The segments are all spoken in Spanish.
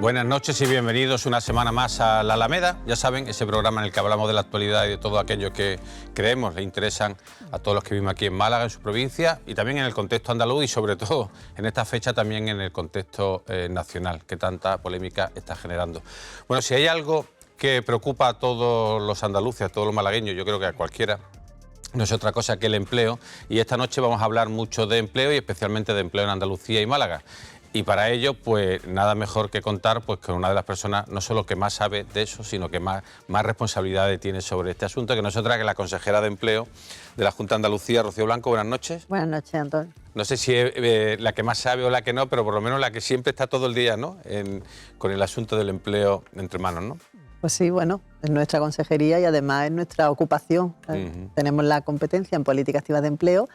Buenas noches y bienvenidos una semana más a La Alameda. Ya saben, ese programa en el que hablamos de la actualidad y de todo aquello que creemos le interesan a todos los que vivimos aquí en Málaga, en su provincia, y también en el contexto andaluz y sobre todo en esta fecha también en el contexto nacional, que tanta polémica está generando. Bueno, si hay algo que preocupa a todos los andaluces, a todos los malagueños, yo creo que a cualquiera, no es otra cosa que el empleo, y esta noche vamos a hablar mucho de empleo y especialmente de empleo en Andalucía y Málaga. Y para ello, pues nada mejor que contar pues con una de las personas no solo que más sabe de eso, sino que más responsabilidades tiene sobre este asunto, que no es otra que la consejera de Empleo de la Junta de Andalucía, Rocío Blanco. Buenas noches. Buenas noches, Antonio. No sé si es la que más sabe o la que no, pero por lo menos la que siempre está todo el día, ¿no?, con el asunto del empleo entre manos, ¿no? Pues sí, bueno, es nuestra consejería y además es nuestra ocupación. Tenemos la competencia en política activa de empleo,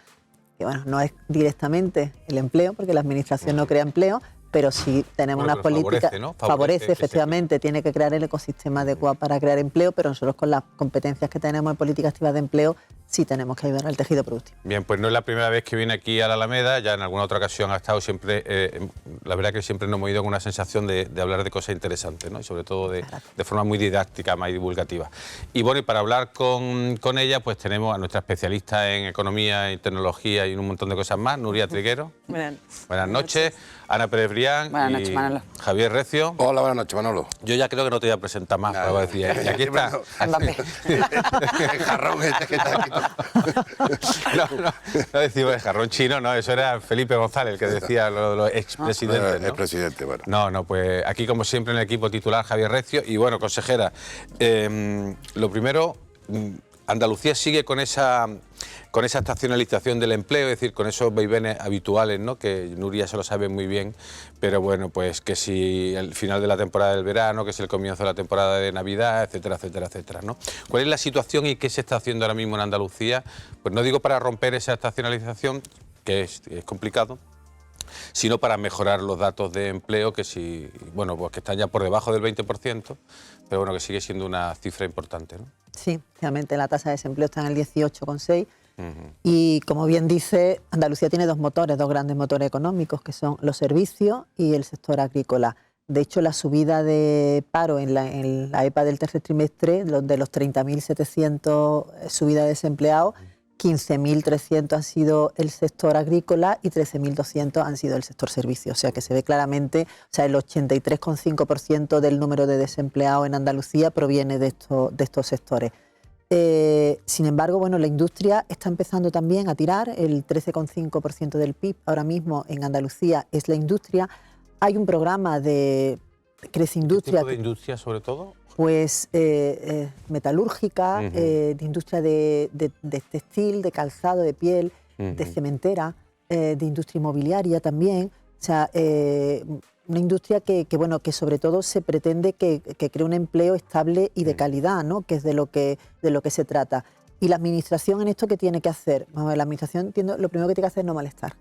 que bueno, no es directamente el empleo, porque la administración no crea empleo, pero sí tenemos unas políticas, favorece, ¿no? Favorece efectivamente, tiene que crear el ecosistema adecuado para crear empleo, pero nosotros con las competencias que tenemos en política activa de empleo sí tenemos que ayudar al tejido productivo. Bien, pues no es la primera vez que viene aquí a la Alameda, ya en alguna otra ocasión ha estado siempre, la verdad que siempre nos hemos ido con una sensación de hablar de cosas interesantes, ¿no? Y sobre todo de forma muy didáctica, más divulgativa. Y bueno, y para hablar con ella, pues tenemos a nuestra especialista en economía y tecnología y un montón de cosas más, Nuria Triguero. Buenas noches. Ana Pérez Brián. Buenas noches, Manolo. Javier Recio. Hola, buenas noches, Manolo. Yo ya creo que no te voy a presentar más, para decir, y aquí está. El jarrón este que está aquí. No decimos el jarrón chino, no, eso era Felipe González, el que decía los expresidentes, ¿no? El presidente, bueno. No, pues aquí como siempre en el equipo titular Javier Recio. Y bueno, consejera, lo primero, Andalucía sigue con esa estacionalización del empleo, es decir, con esos vaivenes habituales, ¿no?, que Nuria se lo sabe muy bien, pero bueno, pues que si el final de la temporada del verano, que si el comienzo de la temporada de Navidad, etcétera, etcétera, etcétera, ¿no? ¿Cuál es la situación y qué se está haciendo ahora mismo en Andalucía? Pues no digo para romper esa estacionalización, que es complicado, sino para mejorar los datos de empleo, que sí, bueno, pues que están ya por debajo del 20%, pero bueno, que sigue siendo una cifra importante, ¿no? Sí, realmente la tasa de desempleo está en el 18,6%. Y como bien dice, Andalucía tiene dos grandes motores económicos, que son los servicios y el sector agrícola. De hecho, la subida de paro en la EPA del tercer trimestre, de los 30.700 subida de desempleados, 15.300 han sido el sector agrícola y 13.200 han sido el sector servicio. O sea que se ve claramente, o sea, el 83,5% del número de desempleados en Andalucía proviene de estos sectores. Sin embargo, bueno, la industria está empezando también a tirar, el 13,5% del PIB ahora mismo en Andalucía es la industria. Hay un programa de Crece Industria. ¿Qué tipo de industria sobre todo? Pues metalúrgica, de industria de textil, de calzado, de piel, de cementera, de industria inmobiliaria también. O sea, una industria que sobre todo se pretende que cree un empleo estable y de calidad, ¿no?, que es de lo que se trata. Y la administración en esto, ¿qué tiene que hacer? Vamos a ver, la administración, entiendo, lo primero que tiene que hacer es no molestar.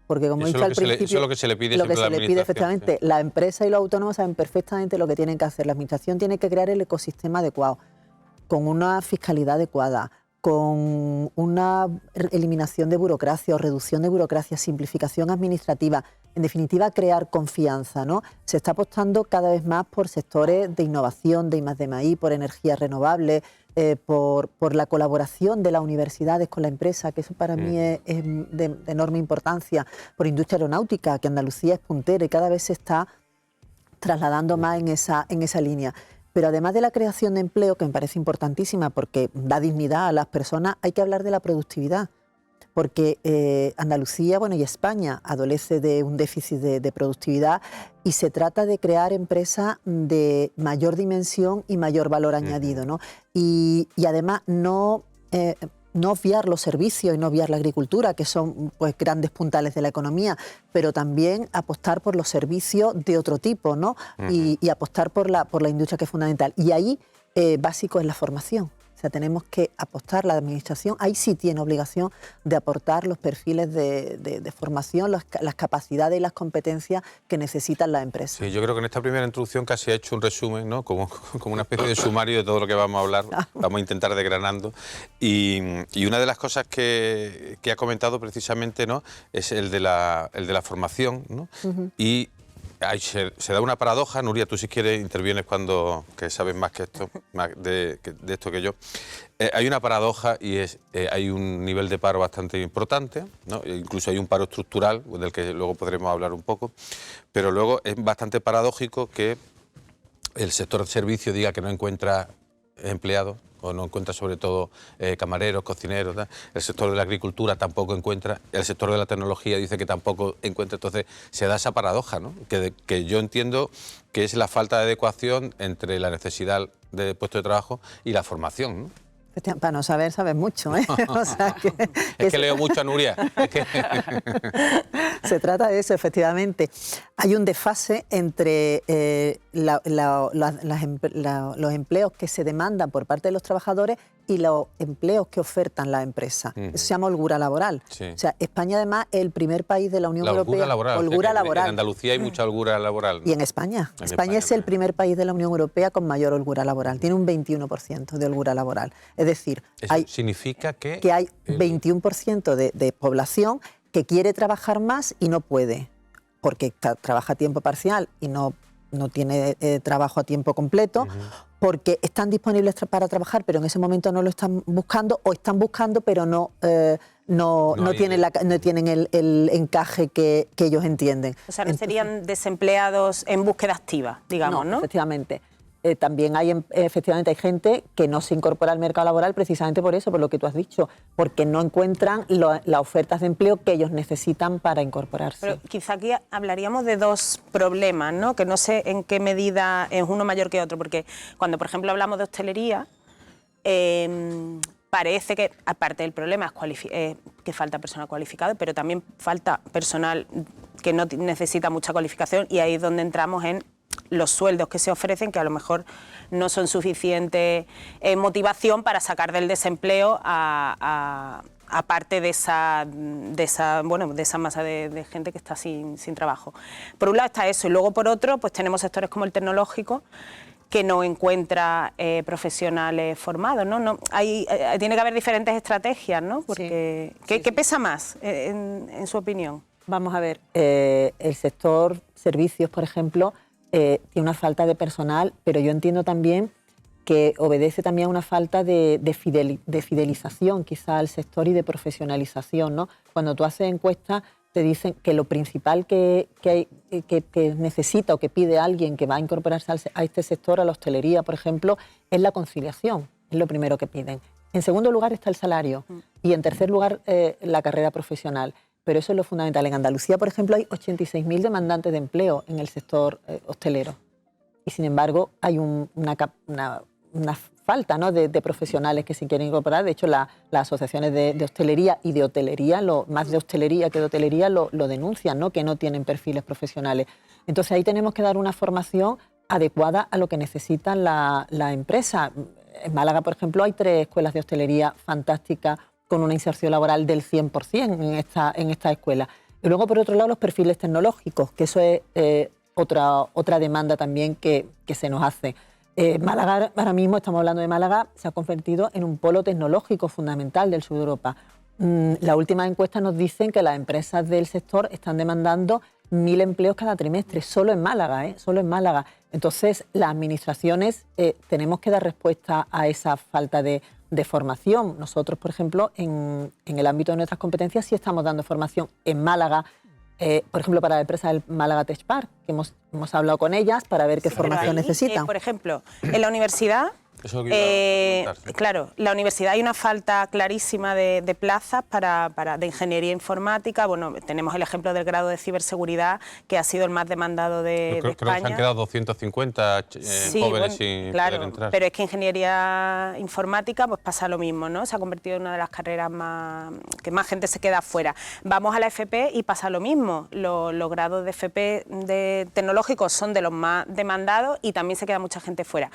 Porque como he dicho al principio, eso es lo que se le pide siempre a la administración. Lo que se le pide, efectivamente, sí. La empresa y los autónomos saben perfectamente lo que tienen que hacer. La administración tiene que crear el ecosistema adecuado, con una fiscalidad adecuada, con una eliminación de burocracia o reducción de burocracia, simplificación administrativa, en definitiva crear confianza, ¿no? Se está apostando cada vez más por sectores de innovación, de I+D+I, por energías renovables, por la colaboración de las universidades con la empresa, que eso para mí es de enorme importancia, por industria aeronáutica, que Andalucía es puntera y cada vez se está trasladando más en esa línea. Pero además de la creación de empleo, que me parece importantísima porque da dignidad a las personas, hay que hablar de la productividad. Porque Andalucía, bueno, y España adolece de un déficit de productividad y se trata de crear empresas de mayor dimensión y mayor valor añadido, ¿no? Y además no obviar los servicios y no obviar la agricultura, que son pues grandes puntales de la economía, pero también apostar por los servicios de otro tipo, ¿no? Y apostar por la industria, que es fundamental. Y ahí básico es la formación. O sea, tenemos que apostar, la administración, ahí sí tiene obligación de aportar los perfiles de formación, las capacidades y las competencias que necesitan las empresas. Sí, yo creo que en esta primera introducción casi ha hecho un resumen, ¿no?, como una especie de sumario de todo lo que vamos a hablar, vamos a intentar desgranando. Y una de las cosas que ha comentado precisamente, ¿no?, es el de la formación, ¿no? Y se da una paradoja. Nuria, tú si quieres intervienes cuando, que sabes más que esto, más de esto que yo. Hay una paradoja y es, hay un nivel de paro bastante importante, ¿no? Incluso hay un paro estructural, del que luego podremos hablar un poco, pero luego es bastante paradójico que el sector servicio diga que no encuentra empleados, o no encuentra sobre todo camareros, cocineros, ¿no? El sector de la agricultura tampoco encuentra, el sector de la tecnología dice que tampoco encuentra, entonces se da esa paradoja, ¿no? Que yo entiendo que es la falta de adecuación entre la necesidad de puesto de trabajo y la formación, ¿no? Para no saber, sabes mucho, ¿eh? O sea, es que leo mucho a Nuria. Se trata de eso, efectivamente. Hay un desfase entre los empleos que se demandan por parte de los trabajadores y los empleos que ofertan las empresas. Eso se llama holgura laboral. Sí. O sea, España además es el primer país de la Unión Europea. Holgura laboral. En Andalucía hay mucha holgura laboral, ¿no? Y en España. España es el primer país de la Unión Europea con mayor holgura laboral. Tiene un 21% de holgura laboral. Es decir, significa que hay 21% de población que quiere trabajar más y no puede, porque trabaja a tiempo parcial y no tiene trabajo a tiempo completo, porque están disponibles para trabajar, pero en ese momento no lo están buscando, o están buscando, pero no tienen el encaje que ellos entienden. O sea, no serían desempleados en búsqueda activa, digamos, ¿no? Efectivamente. También efectivamente hay gente que no se incorpora al mercado laboral precisamente por eso, por lo que tú has dicho, porque no encuentran las ofertas de empleo que ellos necesitan para incorporarse. Pero quizá aquí hablaríamos de dos problemas, ¿no? Que no sé en qué medida es uno mayor que otro, porque cuando, por ejemplo, hablamos de hostelería, parece que, aparte del problema, es que falta personal cualificado, pero también falta personal que no necesita mucha cualificación, y ahí es donde entramos en los sueldos que se ofrecen, que a lo mejor no son suficiente motivación para sacar del desempleo aparte de esa masa de gente que está sin trabajo. Por un lado está eso, y luego por otro pues tenemos sectores como el tecnológico, que no encuentra profesionales formados, ¿no? Tiene que haber diferentes estrategias, ¿no? Porque, sí. ¿Qué pesa más, en su opinión? Vamos a ver, el sector servicios, por ejemplo, tiene una falta de personal, pero yo entiendo también que obedece también a una falta de fidelización quizá al sector y de profesionalización, ¿no? Cuando tú haces encuestas te dicen que lo principal que necesita o que pide alguien que va a incorporarse a este sector, a la hostelería, por ejemplo, es la conciliación, es lo primero que piden. En segundo lugar está el salario y en tercer lugar la carrera profesional. Pero eso es lo fundamental. En Andalucía, por ejemplo, hay 86.000 demandantes de empleo en el sector hostelero. Y, sin embargo, hay una falta, ¿no?, de profesionales que se quieren incorporar. De hecho, las asociaciones de hostelería y de hotelería, más de hostelería que de hotelería, lo denuncian, ¿no?, que no tienen perfiles profesionales. Entonces, ahí tenemos que dar una formación adecuada a lo que necesitan la empresa. En Málaga, por ejemplo, hay 3 escuelas de hostelería fantásticas con una inserción laboral del 100% en esta escuela. Y luego, por otro lado, los perfiles tecnológicos, que eso es otra demanda también que se nos hace. Málaga, ahora mismo estamos hablando de Málaga, se ha convertido en un polo tecnológico fundamental del sur de Europa. Las últimas encuestas nos dicen que las empresas del sector están demandando 1.000 empleos cada trimestre, solo en Málaga, solo en Málaga. Entonces, las administraciones tenemos que dar respuesta a esa falta de formación. Nosotros, por ejemplo, en el ámbito de nuestras competencias sí estamos dando formación en Málaga, por ejemplo, para la empresa del Málaga Tech Park, que hemos hablado con ellas para ver qué formación necesitan. Por ejemplo, en la universidad, claro, la universidad hay una falta clarísima de plazas de ingeniería informática. Bueno, tenemos el ejemplo del grado de ciberseguridad, que ha sido el más demandado de España. Creo que se han quedado 250 jóvenes sin poder entrar. Pero es que ingeniería informática pues pasa lo mismo, ¿no? Se ha convertido en una de las carreras que más gente se queda afuera. Vamos a la FP y pasa lo mismo. Los grados de FP tecnológicos son de los más demandados y también se queda mucha gente fuera.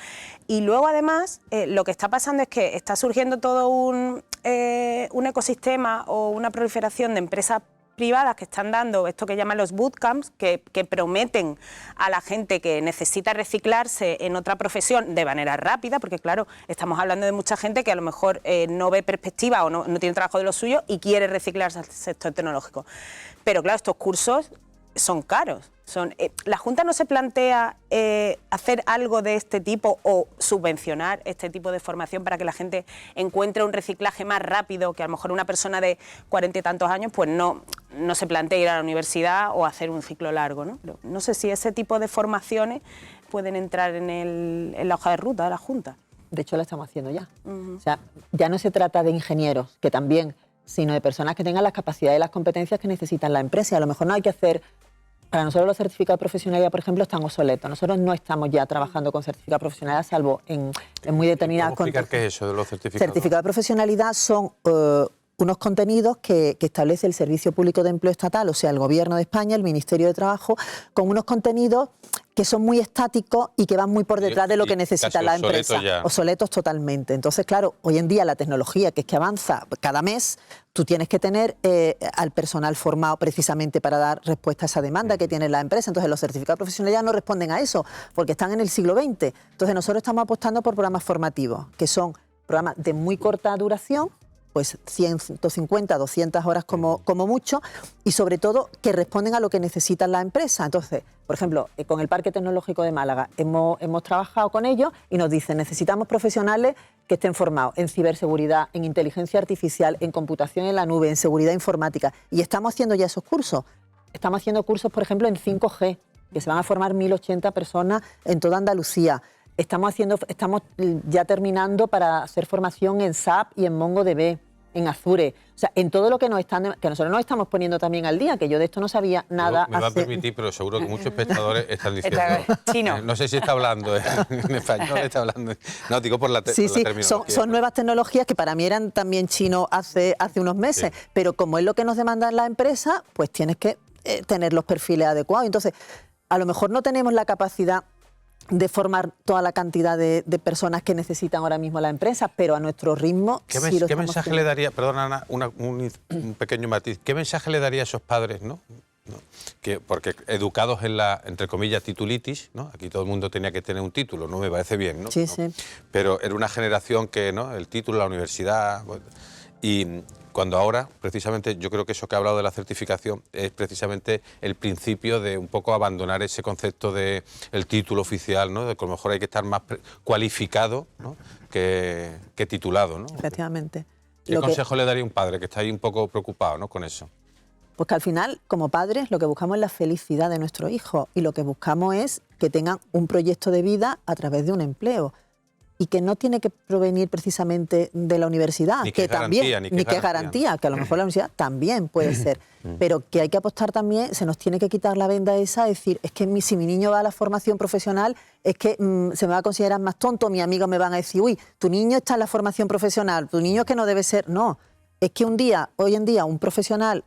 Y luego, además, lo que está pasando es que está surgiendo todo un ecosistema o una proliferación de empresas privadas que están dando esto que llaman los bootcamps, que prometen a la gente que necesita reciclarse en otra profesión de manera rápida, porque claro, estamos hablando de mucha gente que a lo mejor no ve perspectiva o no tiene trabajo de lo suyo y quiere reciclarse al sector tecnológico. Pero claro, estos cursos son caros. La Junta no se plantea hacer algo de este tipo o subvencionar este tipo de formación para que la gente encuentre un reciclaje más rápido, que a lo mejor una persona de 40 y tantos años pues no se plantea ir a la universidad o hacer un ciclo largo, ¿no? Pero no sé si ese tipo de formaciones pueden entrar en la hoja de ruta de la Junta. De hecho, lo estamos haciendo ya. O sea, ya no se trata de ingenieros, que también, sino de personas que tengan las capacidades y las competencias que necesitan la empresa. Y a lo mejor no hay que hacer... Para nosotros los certificados de profesionalidad, por ejemplo, están obsoletos. Nosotros no estamos ya trabajando con certificados de profesionalidad, salvo en muy determinadas... ¿Cómo explicar qué es eso de los certificados? Certificados de profesionalidad son unos contenidos que establece el Servicio Público de Empleo Estatal, o sea, el Gobierno de España, el Ministerio de Trabajo, con unos contenidos que son muy estáticos y que van muy por detrás de lo que necesita la empresa. Obsoletos totalmente. Entonces, claro, hoy en día la tecnología, que es que avanza cada mes, tú tienes que tener al personal formado precisamente para dar respuesta a esa demanda que tiene la empresa. Entonces, los certificados de profesionalidad no responden a eso, porque están en el siglo XX. Entonces, nosotros estamos apostando por programas formativos, que son programas de muy corta duración, pues 150, 200 horas como mucho, y sobre todo que responden a lo que necesitan la empresa. Entonces, por ejemplo, con el Parque Tecnológico de Málaga hemos trabajado con ellos y nos dicen, necesitamos profesionales que estén formados en ciberseguridad, en inteligencia artificial, en computación en la nube, en seguridad informática, y estamos haciendo ya esos cursos. Estamos haciendo cursos, por ejemplo, en 5G, que se van a formar 1.080 personas en toda Andalucía. Estamos ya terminando para hacer formación en SAP y en MongoDB, en Azure, o sea, en todo lo que nosotros nos estamos poniendo también al día, que yo de esto no sabía nada. Me va a permitir, pero seguro que muchos espectadores están diciendo... Chino. No sé si está hablando en español, está hablando... No, digo por la terminología. Son nuevas tecnologías que para mí eran también chinos hace unos meses, pero como es lo que nos demandan las empresas, pues tienes que tener los perfiles adecuados. Entonces, a lo mejor no tenemos la capacidad de formar toda la cantidad de personas que necesitan ahora mismo la empresa, pero a nuestro ritmo ¿Qué mensaje le daría, perdona Ana, un pequeño matiz, qué mensaje le daría a esos padres, ¿no? Porque educados en la, entre comillas, titulitis, ¿no? Aquí todo el mundo tenía que tener un título, no me parece bien, ¿no? Sí, ¿no? sí. Pero era una generación que, ¿no? El título, la universidad... Y cuando ahora, precisamente, yo creo que eso que ha hablado de la certificación es precisamente el principio de un poco abandonar ese concepto de el título oficial, ¿no? De que a lo mejor hay que estar más cualificado, ¿no? que titulado, ¿no? Efectivamente. ¿Qué consejo le daría a un padre que está ahí un poco preocupado, ¿no? con eso? Pues que al final, como padres, lo que buscamos es la felicidad de nuestro hijo y lo que buscamos es que tengan un proyecto de vida a través de un empleo. Y que no tiene que provenir precisamente de la universidad, ni que también, ni que es garantía, que a lo mejor la universidad también puede ser, pero que hay que apostar también, se nos tiene que quitar la venda esa, decir, es que si mi niño va a la formación profesional, es que se me va a considerar más tonto, mis amigos me van a decir, uy, tu niño está en la formación profesional, tu niño es que no debe ser, no. Es que hoy en día, un profesional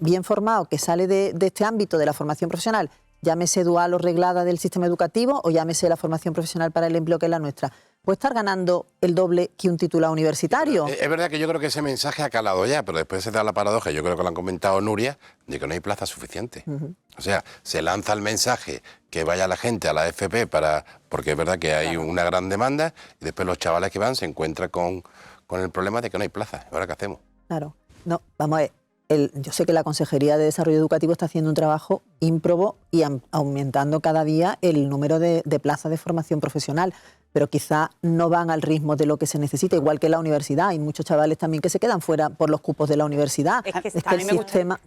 bien formado que sale de este ámbito de la formación profesional, llámese dual o reglada del sistema educativo o llámese la formación profesional para el empleo que es la nuestra, puede estar ganando el doble que un titulado universitario. Es verdad que yo creo que ese mensaje ha calado ya, pero después se da la paradoja, yo creo que lo han comentado Nuria, de que no hay plaza suficiente. O sea, se lanza el mensaje que vaya la gente a la FP porque es verdad que hay una gran demanda y después los chavales que van se encuentran con el problema de que no hay plaza. ¿Ahora qué hacemos? Claro. No, vamos a ver. Yo sé que la Consejería de Desarrollo Educativo está haciendo un trabajo ímprobo y aumentando cada día el número de plazas de formación profesional, pero quizá no van al ritmo de lo que se necesita, igual que la universidad. Hay muchos chavales también que se quedan fuera por los cupos de la universidad. Es que el sistema...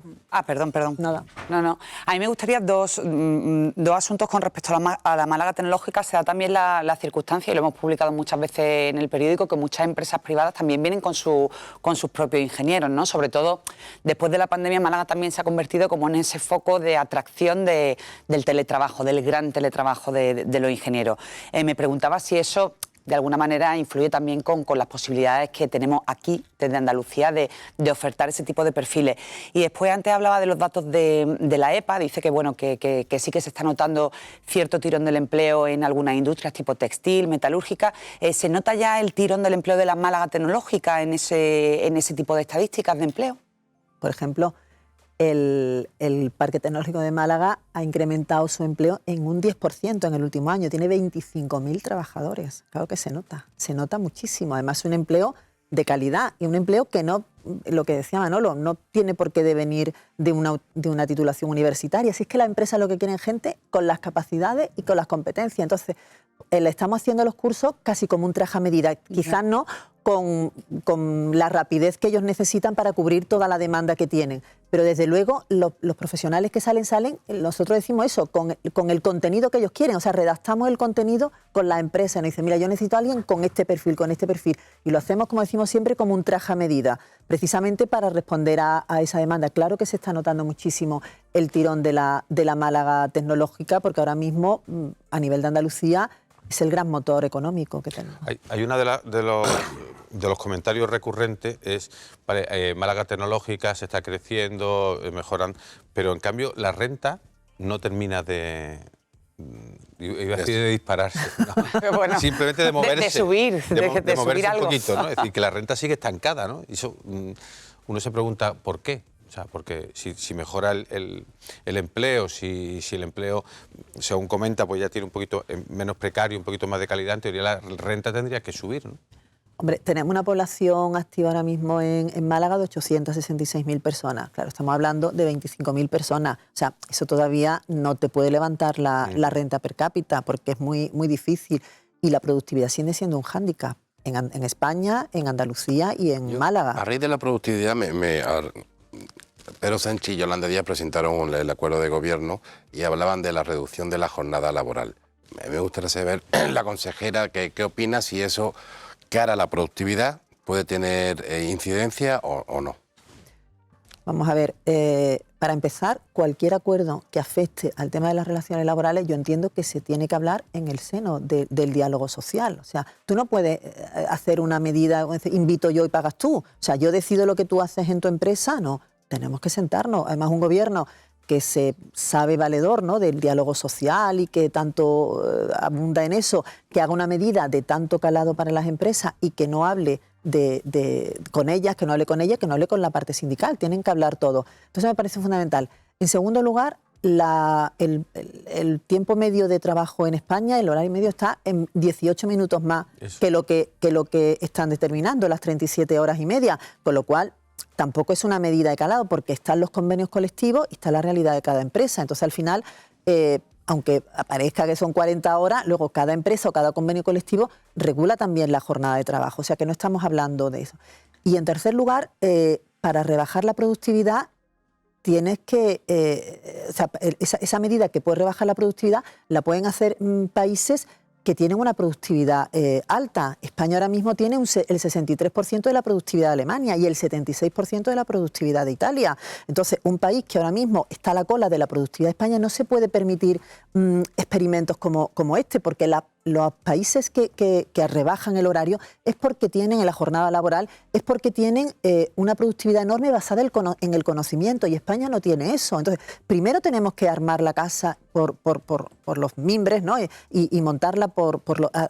Perdón. Nada. No. A mí me gustaría dos asuntos con respecto a la Málaga Tecnológica. Se da también la circunstancia, y lo hemos publicado muchas veces en el periódico, que muchas empresas privadas también vienen con sus propios ingenieros, ¿no? Sobre todo, después de la pandemia, Málaga también se ha convertido como en ese foco de atracción del teletrabajo, del gran teletrabajo de los ingenieros. Me preguntaba si eso de alguna manera influye también con las posibilidades que tenemos aquí desde Andalucía de ofertar ese tipo de perfiles. Y después antes hablaba de los datos de la EPA, dice que bueno que sí que se está notando cierto tirón del empleo en algunas industrias tipo textil, metalúrgica. ¿Se nota ya el tirón del empleo de la Málaga Tecnológica en ese tipo de estadísticas de empleo? Por ejemplo, el Parque Tecnológico de Málaga ha incrementado su empleo en un 10% en el último año. Tiene 25.000 trabajadores. Claro que se nota muchísimo. Además, es un empleo de calidad y un empleo que no lo que decía Manolo, no tiene por qué devenir de una titulación universitaria. Si es que la empresa lo que quiere es gente con las capacidades y con las competencias. Entonces, le estamos haciendo los cursos casi como un traje a medida. Quizás no con la rapidez que ellos necesitan para cubrir toda la demanda que tienen. Pero desde luego los profesionales que salen, nosotros decimos eso, con el contenido que ellos quieren. O sea, redactamos el contenido con la empresa. Nos dicen, mira, yo necesito a alguien con este perfil, con este perfil. Y lo hacemos, como decimos siempre, como un traje a medida, precisamente para responder a esa demanda. Claro que se está notando muchísimo el tirón de la Málaga tecnológica, porque ahora mismo, a nivel de Andalucía, es el gran motor económico que tenemos. Hay una de los comentarios recurrentes es, vale, Málaga tecnológica se está creciendo, mejorando, pero en cambio la renta no termina de... Iba a decir de dispararse, ¿no? Bueno, simplemente de moverse. de subir, de moverse subir un algo. poquito, ¿no? Es decir, que la renta sigue estancada, ¿no? Y eso, uno se pregunta, ¿por qué? O sea, porque si mejora el empleo, si el empleo, según comenta, pues ya tiene un poquito menos precario, un poquito más de calidad, en teoría la renta tendría que subir, ¿no? Hombre, tenemos una población activa ahora mismo en Málaga de 866.000 personas. Claro, estamos hablando de 25.000 personas. O sea, eso todavía no te puede levantar la renta per cápita porque es muy, muy difícil. Y la productividad sigue siendo un hándicap en España, en Andalucía y en Málaga. A raíz de la productividad, Pedro Sánchez y Yolanda Díaz presentaron el acuerdo de gobierno y hablaban de la reducción de la jornada laboral. Me gustaría saber, la consejera, qué opina, si eso, cara a la productividad, puede tener incidencia o no. Vamos a ver, para empezar, cualquier acuerdo que afecte al tema de las relaciones laborales, yo entiendo que se tiene que hablar en el seno del diálogo social. O sea, tú no puedes hacer una medida, invito yo y pagas tú. O sea, yo decido lo que tú haces en tu empresa, no. Tenemos que sentarnos. Además, un gobierno que se sabe valedor, ¿no?, del diálogo social y que tanto abunda en eso, que haga una medida de tanto calado para las empresas y que no hable con ellas, que no hable con ellas, que no hable con la parte sindical. Tienen que hablar todo. Entonces me parece fundamental. En segundo lugar, el tiempo medio de trabajo en España, el horario medio está en 18 minutos más que lo que están determinando, las 37 horas y media, con lo cual tampoco es una medida de calado porque están los convenios colectivos y está la realidad de cada empresa. Entonces, al final, aunque parezca que son 40 horas, luego cada empresa o cada convenio colectivo regula también la jornada de trabajo. O sea, que no estamos hablando de eso. Y, en tercer lugar, para rebajar la productividad, tienes que... o sea, esa medida que puede rebajar la productividad la pueden hacer países que tienen una productividad alta. España ahora mismo tiene el 63% de la productividad de Alemania y el 76% de la productividad de Italia. Entonces, un país que ahora mismo está a la cola de la productividad de España no se puede permitir experimentos como este, porque los países que rebajan el horario es porque tienen en la jornada laboral, es porque tienen una productividad enorme basada en el conocimiento, y España no tiene eso. Entonces, primero tenemos que armar la casa por los mimbres, ¿no?, y montarla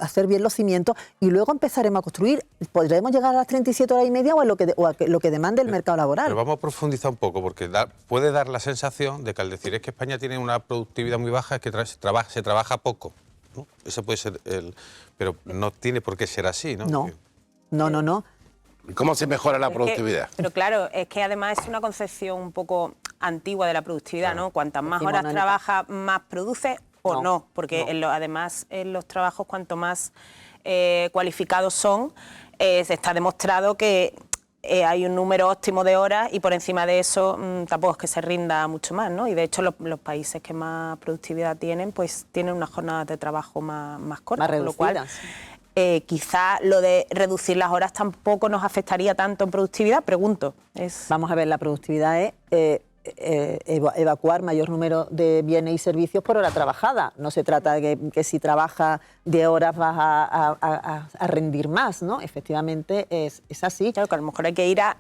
hacer bien los cimientos, y luego empezaremos a construir. Podremos llegar a las 37 horas y media o a lo que demande el mercado laboral. Pero vamos a profundizar un poco, porque puede dar la sensación de que al decir es que España tiene una productividad muy baja, es que se trabaja poco, ¿no? Ese puede ser pero no tiene por qué ser así, ¿no? No. ¿Cómo se mejora la productividad? Pero claro, es que además es una concepción un poco antigua de la productividad, ¿no? Cuantas más horas trabajas, más produces o no, porque además en los trabajos cuanto más cualificados son, se está demostrado que hay un número óptimo de horas y por encima de eso tampoco es que se rinda mucho más, ¿no? Y de hecho los países que más productividad tienen, pues tienen unas jornadas de trabajo más cortas, más con lo cual reducidas. quizá lo de reducir las horas tampoco nos afectaría tanto en productividad, pregunto. Vamos a ver, la productividad es evacuar mayor número de bienes y servicios por hora trabajada. No se trata de que si trabajas 10 horas vas a rendir más, ¿no? Efectivamente es así. Claro, que a lo mejor hay que ir a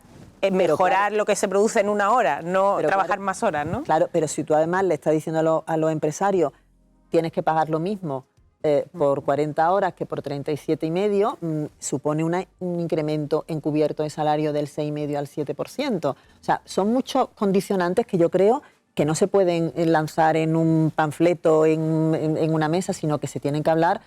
mejorar lo que se produce en una hora, no trabajar más horas, ¿no? Claro, pero si tú además le estás diciendo a los empresarios tienes que pagar lo mismo por 40 horas que por 37,5, supone un incremento encubierto de salario del 6,5 al 7%. O sea, son muchos condicionantes que yo creo que no se pueden lanzar en un panfleto, en una mesa, sino que se tienen que hablar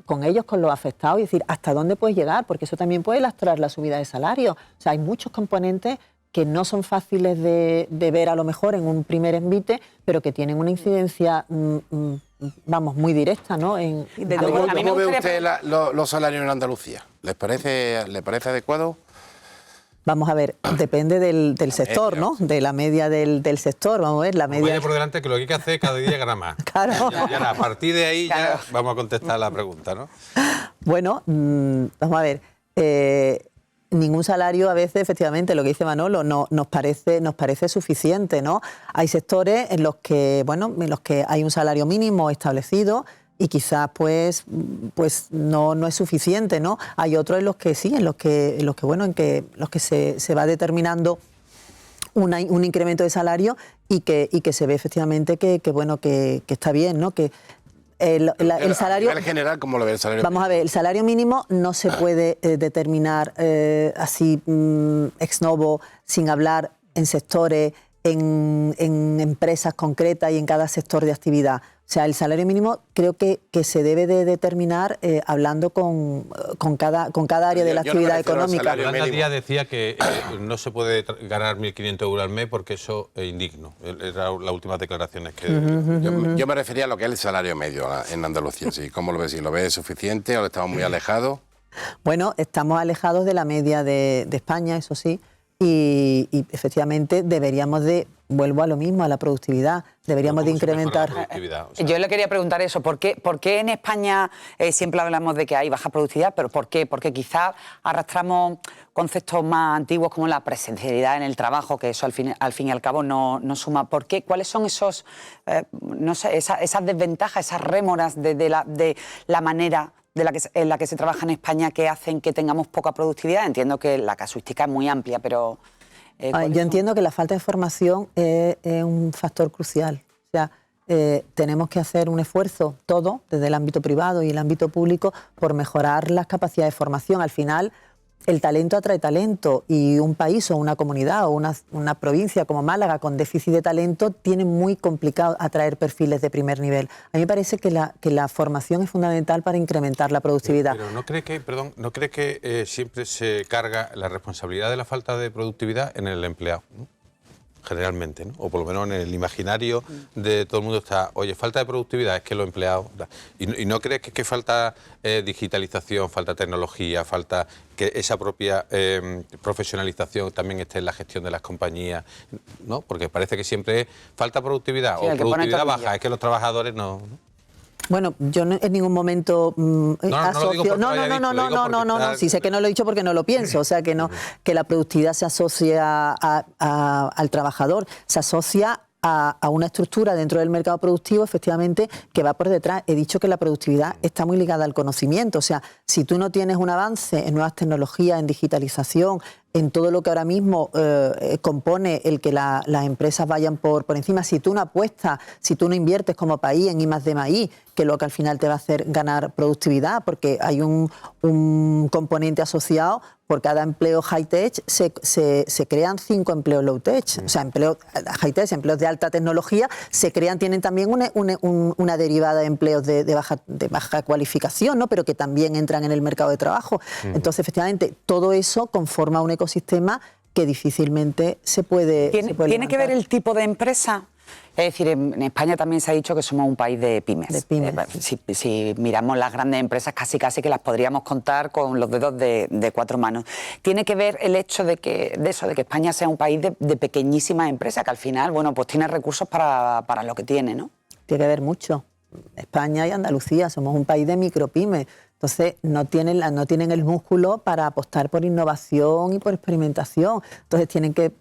con ellos, con los afectados, y decir hasta dónde puedes llegar, porque eso también puede lastrar la subida de salario. O sea, hay muchos componentes que no son fáciles de ver a lo mejor en un primer envite, pero que tienen una incidencia, vamos, muy directa, ¿no? ¿Cómo ve usted los salarios en Andalucía? ¿Le parece adecuado? Vamos a ver, depende del sector, ¿no? De la media del sector, vamos a ver, la media... Vaya por delante que lo que hay que hacer es cada día ganar más. Claro. Ya, a partir de ahí ya vamos a contestar la pregunta, ¿no? Bueno, vamos a ver, ningún salario a veces, efectivamente, lo que dice Manolo, nos parece suficiente, ¿no? Hay sectores en los que hay un salario mínimo establecido y quizás pues no es suficiente, ¿no? Hay otros en los que sí, en los que se va determinando un incremento de salario y que se ve efectivamente que está bien, ¿no? Que el salario... En general, ¿cómo lo ve el salario mínimo? Vamos a ver, el salario mínimo no se puede determinar así ex novo, sin hablar en sectores, en empresas concretas y en cada sector de actividad. O sea, el salario mínimo creo que se debe de determinar hablando con cada área de la actividad económica. Yolanda Díaz decía que no se puede ganar 1.500 euros al mes porque eso es indigno. Eran las últimas declaraciones que... Yo me refería a lo que es el salario medio en Andalucía. ¿Sí? ¿Cómo lo ves? ¿Si lo ves suficiente o estamos muy alejados? Bueno, estamos alejados de la media de España, eso sí. Y efectivamente deberíamos de, vuelvo a lo mismo, a la productividad, deberíamos de incrementar... O sea, yo le quería preguntar eso, ¿por qué en España siempre hablamos de que hay baja productividad, pero por qué? Porque quizás arrastramos conceptos más antiguos como la presencialidad en el trabajo, que eso al fin y al cabo no suma. ¿Por qué? ¿Cuáles son esos, esas desventajas, esas rémoras de la manera en la que se trabaja en España que hacen que tengamos poca productividad? Entiendo que la casuística es muy amplia, pero... yo entiendo que la falta de formación es un factor crucial. O sea, tenemos que hacer un esfuerzo, todo, desde el ámbito privado y el ámbito público, por mejorar las capacidades de formación. Al final, el talento atrae talento y un país o una comunidad o una provincia como Málaga con déficit de talento tiene muy complicado atraer perfiles de primer nivel. A mí me parece que la formación es fundamental para incrementar la productividad. Pero ¿no cree que siempre se carga la responsabilidad de la falta de productividad en el empleado, ¿no? Generalmente, ¿no? O por lo menos en el imaginario de todo el mundo está, oye, falta de productividad, es que los empleados... ¿Y no crees que falta digitalización, falta tecnología, falta que esa propia profesionalización también esté en la gestión de las compañías, ¿no? Porque parece que siempre es falta productividad o productividad baja, es que los trabajadores no... Bueno, yo en ningún momento asocio... No, sí sé que no lo he dicho porque no lo pienso, o sea que no, que la productividad se asocia al trabajador, se asocia a una estructura dentro del mercado productivo, efectivamente, que va por detrás. He dicho que la productividad está muy ligada al conocimiento, o sea, si tú no tienes un avance en nuevas tecnologías, en digitalización, en todo lo que ahora mismo compone el que las empresas vayan por encima, si tú no apuestas, si tú no inviertes como país en I+D+I, que es lo que al final te va a hacer ganar productividad, porque hay un componente asociado, por cada empleo high-tech se crean 5 empleos low-tech, o sea, empleos high-tech, empleos de alta tecnología, tienen también una derivada de empleos de baja cualificación, ¿no? Pero que también entran en el mercado de trabajo. Entonces, efectivamente, todo eso conforma un ecosistema que difícilmente se puede ¿Tiene que ver el tipo de empresa? Es decir, en España también se ha dicho que somos un país de pymes. Si miramos las grandes empresas, casi que las podríamos contar con los dedos de 4 manos. ¿Tiene que ver el hecho de que España sea un país de pequeñísimas empresas, que al final, bueno, pues tiene recursos para lo que tiene, ¿no? Tiene que ver mucho. España y Andalucía somos un país de micropymes. Entonces no tienen el músculo para apostar por innovación y por experimentación. Entonces tienen que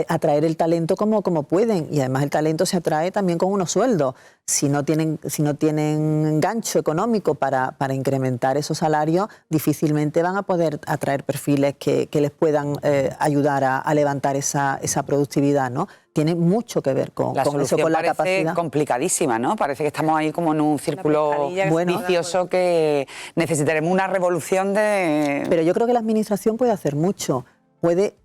atraer el talento como pueden, y además el talento se atrae también con unos sueldos. Si no tienen gancho económico para incrementar esos salarios, difícilmente van a poder atraer perfiles que les puedan ayudar a levantar esa productividad, ¿no? Tiene mucho que ver con eso, con la capacidad. Parece complicadísima, ¿no? Parece que estamos ahí como en un círculo vicioso que necesitaremos una revolución de... Pero yo creo que la administración puede hacer mucho. Puede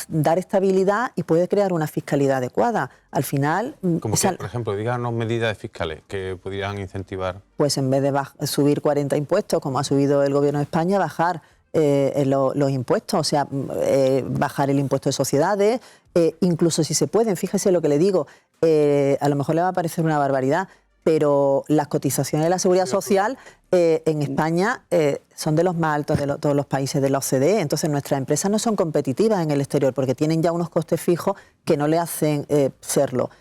dar estabilidad y puede crear una fiscalidad adecuada. Al final... Como que, por ejemplo, díganos medidas fiscales que pudieran incentivar. Pues en vez de subir 40 impuestos, como ha subido el Gobierno de España, bajar los impuestos, o sea, bajar el impuesto de sociedades, incluso si se pueden, fíjese lo que le digo, a lo mejor le va a parecer una barbaridad, pero las cotizaciones de la Seguridad Social en España son de los más altos de todos los países de la OCDE. Entonces nuestras empresas no son competitivas en el exterior porque tienen ya unos costes fijos que no le hacen serlo.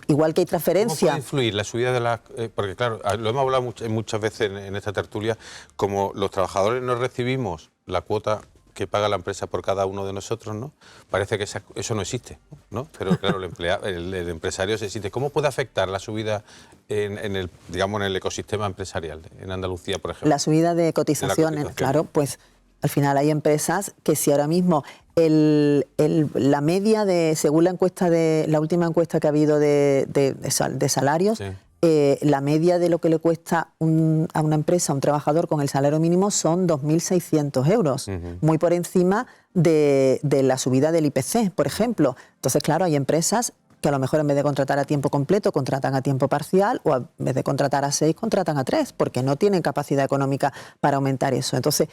Igual que hay transferencia. ¿Cómo puede influir la subida de las...? Porque claro, lo hemos hablado muchas veces en esta tertulia, como los trabajadores no recibimos la cuota que paga la empresa por cada uno de nosotros, ¿no? Parece que eso no existe, ¿no? Pero claro, el empresario sí existe. ¿Cómo puede afectar la subida en el ecosistema empresarial en Andalucía, por ejemplo? La subida de cotizaciones, claro, pues al final hay empresas que si ahora mismo la media según la última encuesta que ha habido de salarios, sí. La media de lo que le cuesta a una empresa, a un trabajador con el salario mínimo son 2.600 euros, muy por encima de la subida del IPC, por ejemplo. Entonces, claro, hay empresas que a lo mejor en vez de contratar a tiempo completo, contratan a tiempo parcial, o en vez de contratar a 6, contratan a 3, porque no tienen capacidad económica para aumentar eso. Entonces,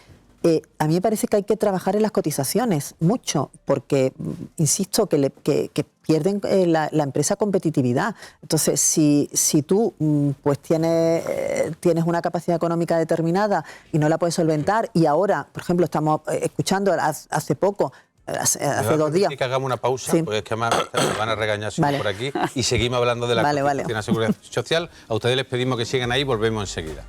a mí me parece que hay que trabajar en las cotizaciones mucho, porque, insisto, que pierden la empresa competitividad. Entonces, si tú pues tienes una capacidad económica determinada y no la puedes solventar, y ahora, por ejemplo, estamos escuchando hace poco, hace 2 días... que hagamos una pausa, sí. Porque es que además me van a regañar por aquí, y seguimos hablando de la cotización de la Seguridad Social. A ustedes les pedimos que sigan ahí, volvemos enseguida.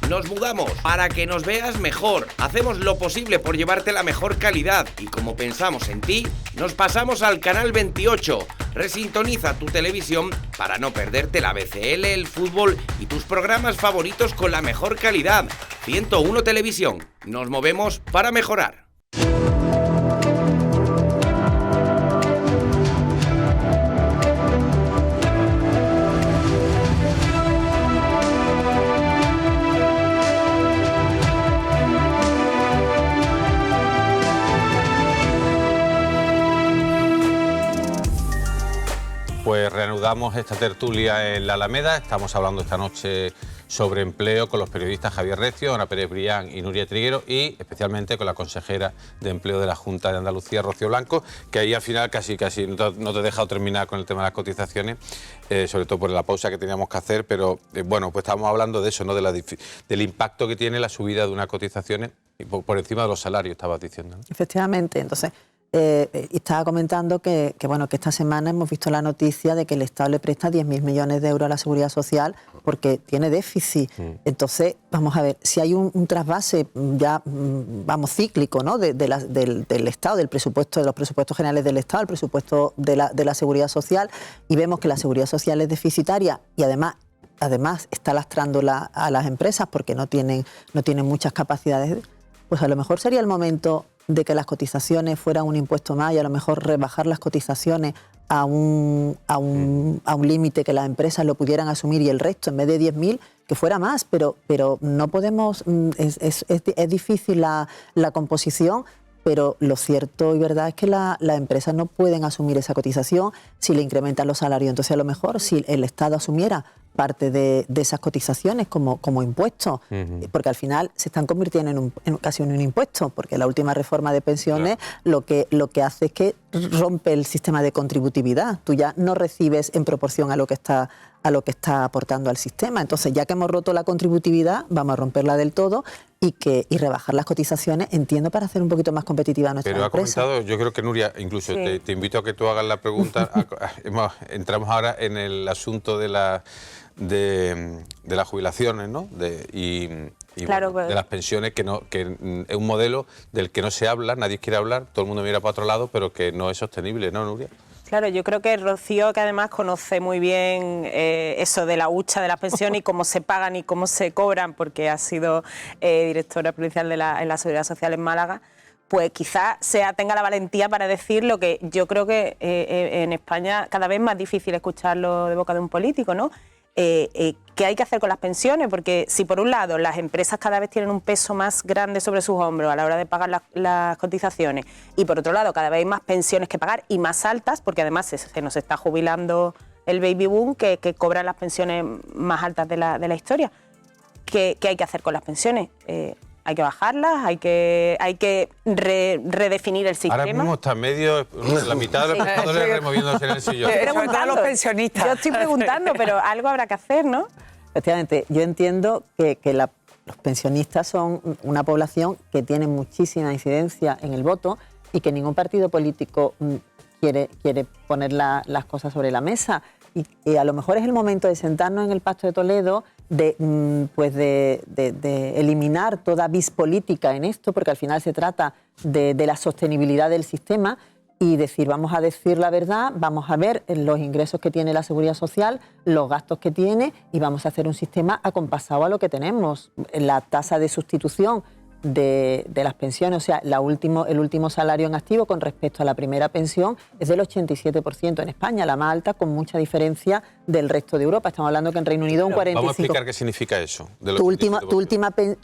Nos mudamos para que nos veas mejor. Hacemos lo posible por llevarte la mejor calidad y como pensamos en ti, nos pasamos al canal 28. Resintoniza tu televisión para no perderte la BCL, el fútbol y tus programas favoritos con la mejor calidad. 101 Televisión. Nos movemos para mejorar. Pues reanudamos esta tertulia en la Alameda. Estamos hablando esta noche sobre empleo con los periodistas Javier Recio, Ana Pérez Brián y Nuria Triguero, y especialmente con la consejera de Empleo de la Junta de Andalucía, Rocío Blanco, que ahí al final casi no te he dejado terminar con el tema de las cotizaciones, sobre todo por la pausa que teníamos que hacer, pero bueno, pues estábamos hablando de eso, ¿no? Del impacto que tiene la subida de unas cotizaciones por encima de los salarios, estabas diciendo, ¿no? Efectivamente, entonces... estaba comentando que esta semana hemos visto la noticia de que el Estado le presta 10.000 millones de euros a la Seguridad Social porque tiene déficit. Entonces, vamos a ver, si hay un trasvase ya, cíclico, ¿no? del Estado, del presupuesto, de los presupuestos generales del Estado, el presupuesto de la Seguridad Social, y vemos que la Seguridad Social es deficitaria y además está lastrando a las empresas porque no tienen muchas capacidades, pues a lo mejor sería el momento de que las cotizaciones fueran un impuesto más y a lo mejor rebajar las cotizaciones a un límite que las empresas lo pudieran asumir y el resto, en vez de 10.000, que fuera más, pero no podemos, es difícil la composición, pero lo cierto y verdad es que las empresas no pueden asumir esa cotización si le incrementan los salarios. Entonces, a lo mejor, si el Estado asumiera parte de esas cotizaciones como impuestos, porque al final se están convirtiendo en casi un impuesto, porque la última reforma de pensiones lo que hace es que rompe el sistema de contributividad. Tú ya no recibes en proporción a lo que está aportando al sistema. Entonces, ya que hemos roto la contributividad, vamos a romperla del todo y rebajar las cotizaciones, entiendo, para hacer un poquito más competitiva nuestra empresa. Pero ha comentado, yo creo que Nuria, incluso sí. te invito a que tú hagas la pregunta. Entramos ahora en el asunto de las jubilaciones, ¿no? Claro, de las pensiones, que es un modelo del que no se habla, nadie quiere hablar, todo el mundo mira para otro lado, pero que no es sostenible, ¿no, Nuria? Claro, yo creo que Rocío, que además conoce muy bien eso de la hucha de las pensiones y cómo se pagan y cómo se cobran, porque ha sido directora provincial en la Seguridad Social en Málaga, pues quizás tenga la valentía para decir lo que yo creo que en España cada vez más difícil escucharlo de boca de un político, ¿no? ¿Qué hay que hacer con las pensiones? Porque si por un lado las empresas cada vez tienen un peso más grande sobre sus hombros a la hora de pagar las cotizaciones, y por otro lado cada vez hay más pensiones que pagar y más altas, porque además se nos está jubilando el baby boom que cobra las pensiones más altas de la historia. ¿Qué hay que hacer con las pensiones? Hay que bajarlas, hay que redefinir el sistema. Ahora mismo está medio, la mitad de los espectadores removiéndose en el sillón. Sobre todo los pensionistas. Yo estoy preguntando, pero algo habrá que hacer, ¿no? Efectivamente, yo entiendo que los pensionistas son una población que tiene muchísima incidencia en el voto y que ningún partido político quiere poner las cosas sobre la mesa. Y a lo mejor es el momento de sentarnos en el Pacto de Toledo, de eliminar toda vis política en esto, porque al final se trata de la sostenibilidad del sistema, y decir, vamos a decir la verdad, vamos a ver los ingresos que tiene la Seguridad Social, los gastos que tiene, y vamos a hacer un sistema acompasado a lo que tenemos. La tasa de sustitución de las pensiones, o sea, el último salario en activo con respecto a la primera pensión es del 87% en España, la más alta, con mucha diferencia del resto de Europa. Estamos hablando que en Reino Unido un 45%. Vamos a explicar qué significa eso. Tu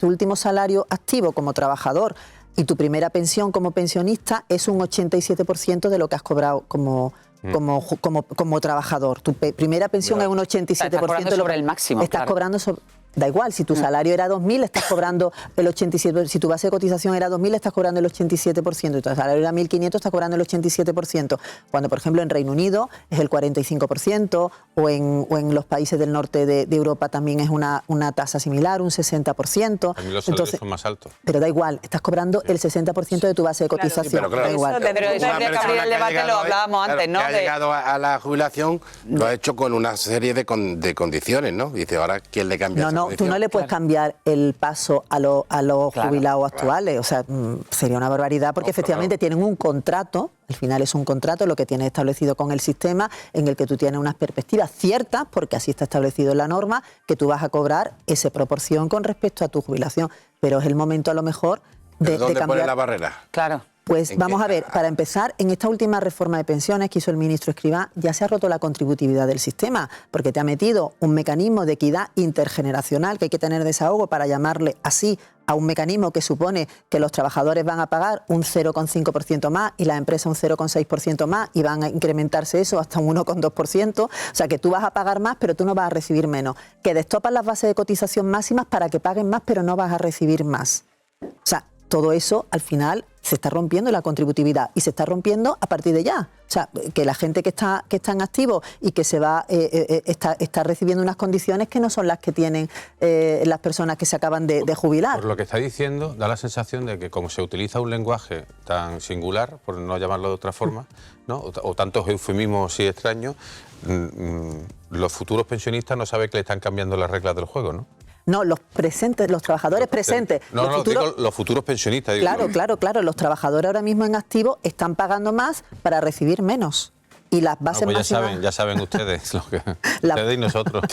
último salario activo como trabajador y tu primera pensión como pensionista es un 87% de lo que has cobrado como trabajador. Tu primera pensión es un 87% estás cobrando sobre el máximo. Estás cobrando sobre... Da igual, si tu salario era 2.000, estás cobrando el 87%. Si tu base de cotización era 2.000, estás cobrando el 87%. Y tu salario era 1.500, estás cobrando el 87%. Cuando, por ejemplo, en Reino Unido es el 45%, o en los países del norte de Europa también es una tasa similar, un 60%. A mí los salarios son más altos. Pero da igual, estás cobrando el 60% de tu base de cotización. Pero claro, da igual. Pero eso habría que abrir el debate, lo hablábamos antes, ¿no? Que ha llegado a la jubilación, lo ha hecho con una serie de condiciones, ¿no? Dice, ahora, ¿quién le cambia? No, tú no le puedes cambiar el paso a los jubilados actuales. O sea, sería una barbaridad, porque efectivamente tienen un contrato, al final es un contrato lo que tienes establecido con el sistema, en el que tú tienes unas perspectivas ciertas, porque así está establecido en la norma, que tú vas a cobrar esa proporción con respecto a tu jubilación. Pero es el momento a lo mejor de ¿Dónde cambiar. pone la barrera? Claro. Pues vamos a ver, para empezar, en esta última reforma de pensiones que hizo el ministro Escrivá, ya se ha roto la contributividad del sistema, porque te ha metido un mecanismo de equidad intergeneracional, que hay que tener desahogo para llamarle así a un mecanismo que supone que los trabajadores van a pagar un 0,5% más y las empresas un 0,6% más, y van a incrementarse eso hasta un 1,2%. O sea, que tú vas a pagar más, pero tú no vas a recibir menos. Que destopas las bases de cotización máximas para que paguen más, pero no vas a recibir más. O sea, todo eso al final se está rompiendo la contributividad, y se está rompiendo a partir de ya. O sea, que la gente que está en activo y que se va está recibiendo unas condiciones que no son las que tienen las personas que se acaban de jubilar. Por lo que está diciendo, da la sensación de que como se utiliza un lenguaje tan singular, por no llamarlo de otra forma, ¿no? o tantos eufemismos así extraños, los futuros pensionistas no saben que le están cambiando las reglas del juego, ¿no? No, los trabajadores presentes. Digo los futuros pensionistas. Claro. Los trabajadores ahora mismo en activo están pagando más para recibir menos. Y las bases pues máximas... ya saben ustedes, ustedes y nosotros.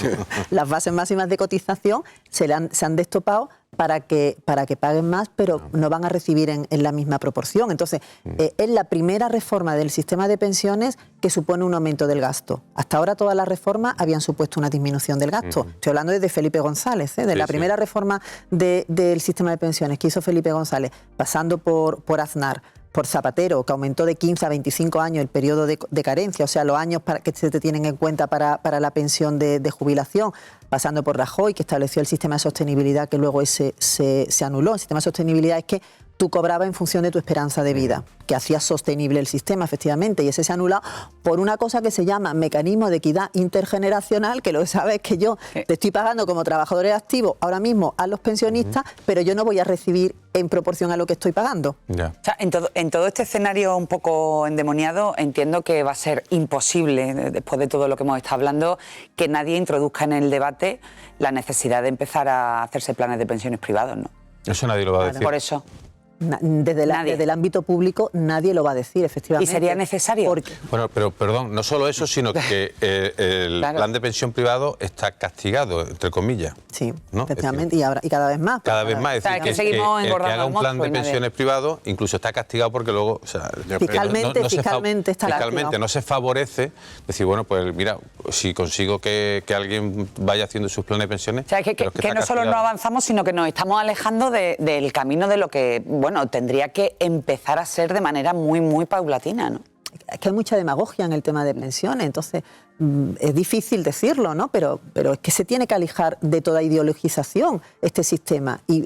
Las bases máximas de cotización se han destopado para que paguen más, pero no van a recibir en la misma proporción. Entonces, es la primera reforma del sistema de pensiones que supone un aumento del gasto. Hasta ahora todas las reformas habían supuesto una disminución del gasto. Estoy hablando desde Felipe González, la primera reforma del sistema de pensiones que hizo Felipe González, pasando por Aznar, por Zapatero, que aumentó de 15 a 25 años el periodo de carencia, o sea, los años que se te tienen en cuenta para la pensión de jubilación, pasando por Rajoy, que estableció el sistema de sostenibilidad, que luego se anuló. El sistema de sostenibilidad es que tú cobrabas en función de tu esperanza de vida, que hacía sostenible el sistema, efectivamente, y ese se ha anulado por una cosa que se llama mecanismo de equidad intergeneracional, que lo que sabes es que yo te estoy pagando como trabajador activo ahora mismo a los pensionistas, pero yo no voy a recibir en proporción a lo que estoy pagando. Ya. O sea, en todo este escenario un poco endemoniado, entiendo que va a ser imposible, después de todo lo que hemos estado hablando, que nadie introduzca en el debate la necesidad de empezar a hacerse planes de pensiones privados, ¿no? Eso nadie lo va a decir. Por eso. Desde el ámbito público nadie lo va a decir, efectivamente. ¿Y sería necesario? Bueno, pero perdón, no solo eso, sino que el plan de pensión privado está castigado, entre comillas. Sí, ¿no? efectivamente, y cada vez más. Cada vez más. Es decir, que el seguimos que engordando haga un el plan de monstruo y pensiones privado incluso está castigado porque luego... O sea, fiscalmente está fiscalmente no se favorece decir, bueno, pues mira, si consigo que alguien vaya haciendo sus planes de pensiones... O sea, que no solo no avanzamos, sino que nos estamos alejando del camino de lo que, bueno, tendría que empezar a ser de manera muy, muy paulatina, ¿no? Es que hay mucha demagogia en el tema de pensiones, entonces es difícil decirlo, ¿no? Pero es que se tiene que alejar de toda ideologización este sistema y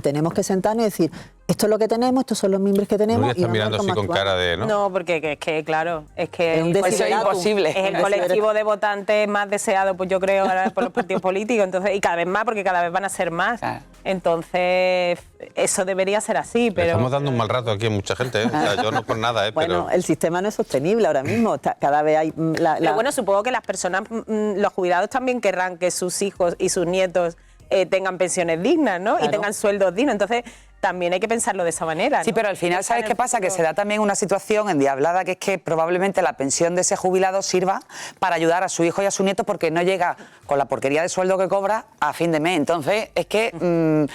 tenemos que sentarnos y decir, esto es lo que tenemos, estos son los miembros que tenemos. No estás mirando así con cara de... No, porque es que, claro, es que eso es imposible. Es el colectivo de votantes más deseado, pues yo creo, ahora por los partidos políticos, entonces, y cada vez más, porque cada vez van a ser más. Claro. Entonces, eso debería ser así, pero... Estamos dando un mal rato aquí a mucha gente, ¿eh? O sea, yo no por nada, ¿eh? Bueno, el sistema no es sostenible ahora mismo, cada vez hay... Pero bueno, supongo que las personas, los jubilados también querrán que sus hijos y sus nietos tengan pensiones dignas, ¿no? Claro. Y tengan sueldos dignos. Entonces, también hay que pensarlo de esa manera, ¿no? Sí, pero al final, ¿sabes qué pasa? Que se da también una situación endiablada, que es que probablemente la pensión de ese jubilado sirva para ayudar a su hijo y a su nieto porque no llega con la porquería de sueldo que cobra a fin de mes. Entonces, es que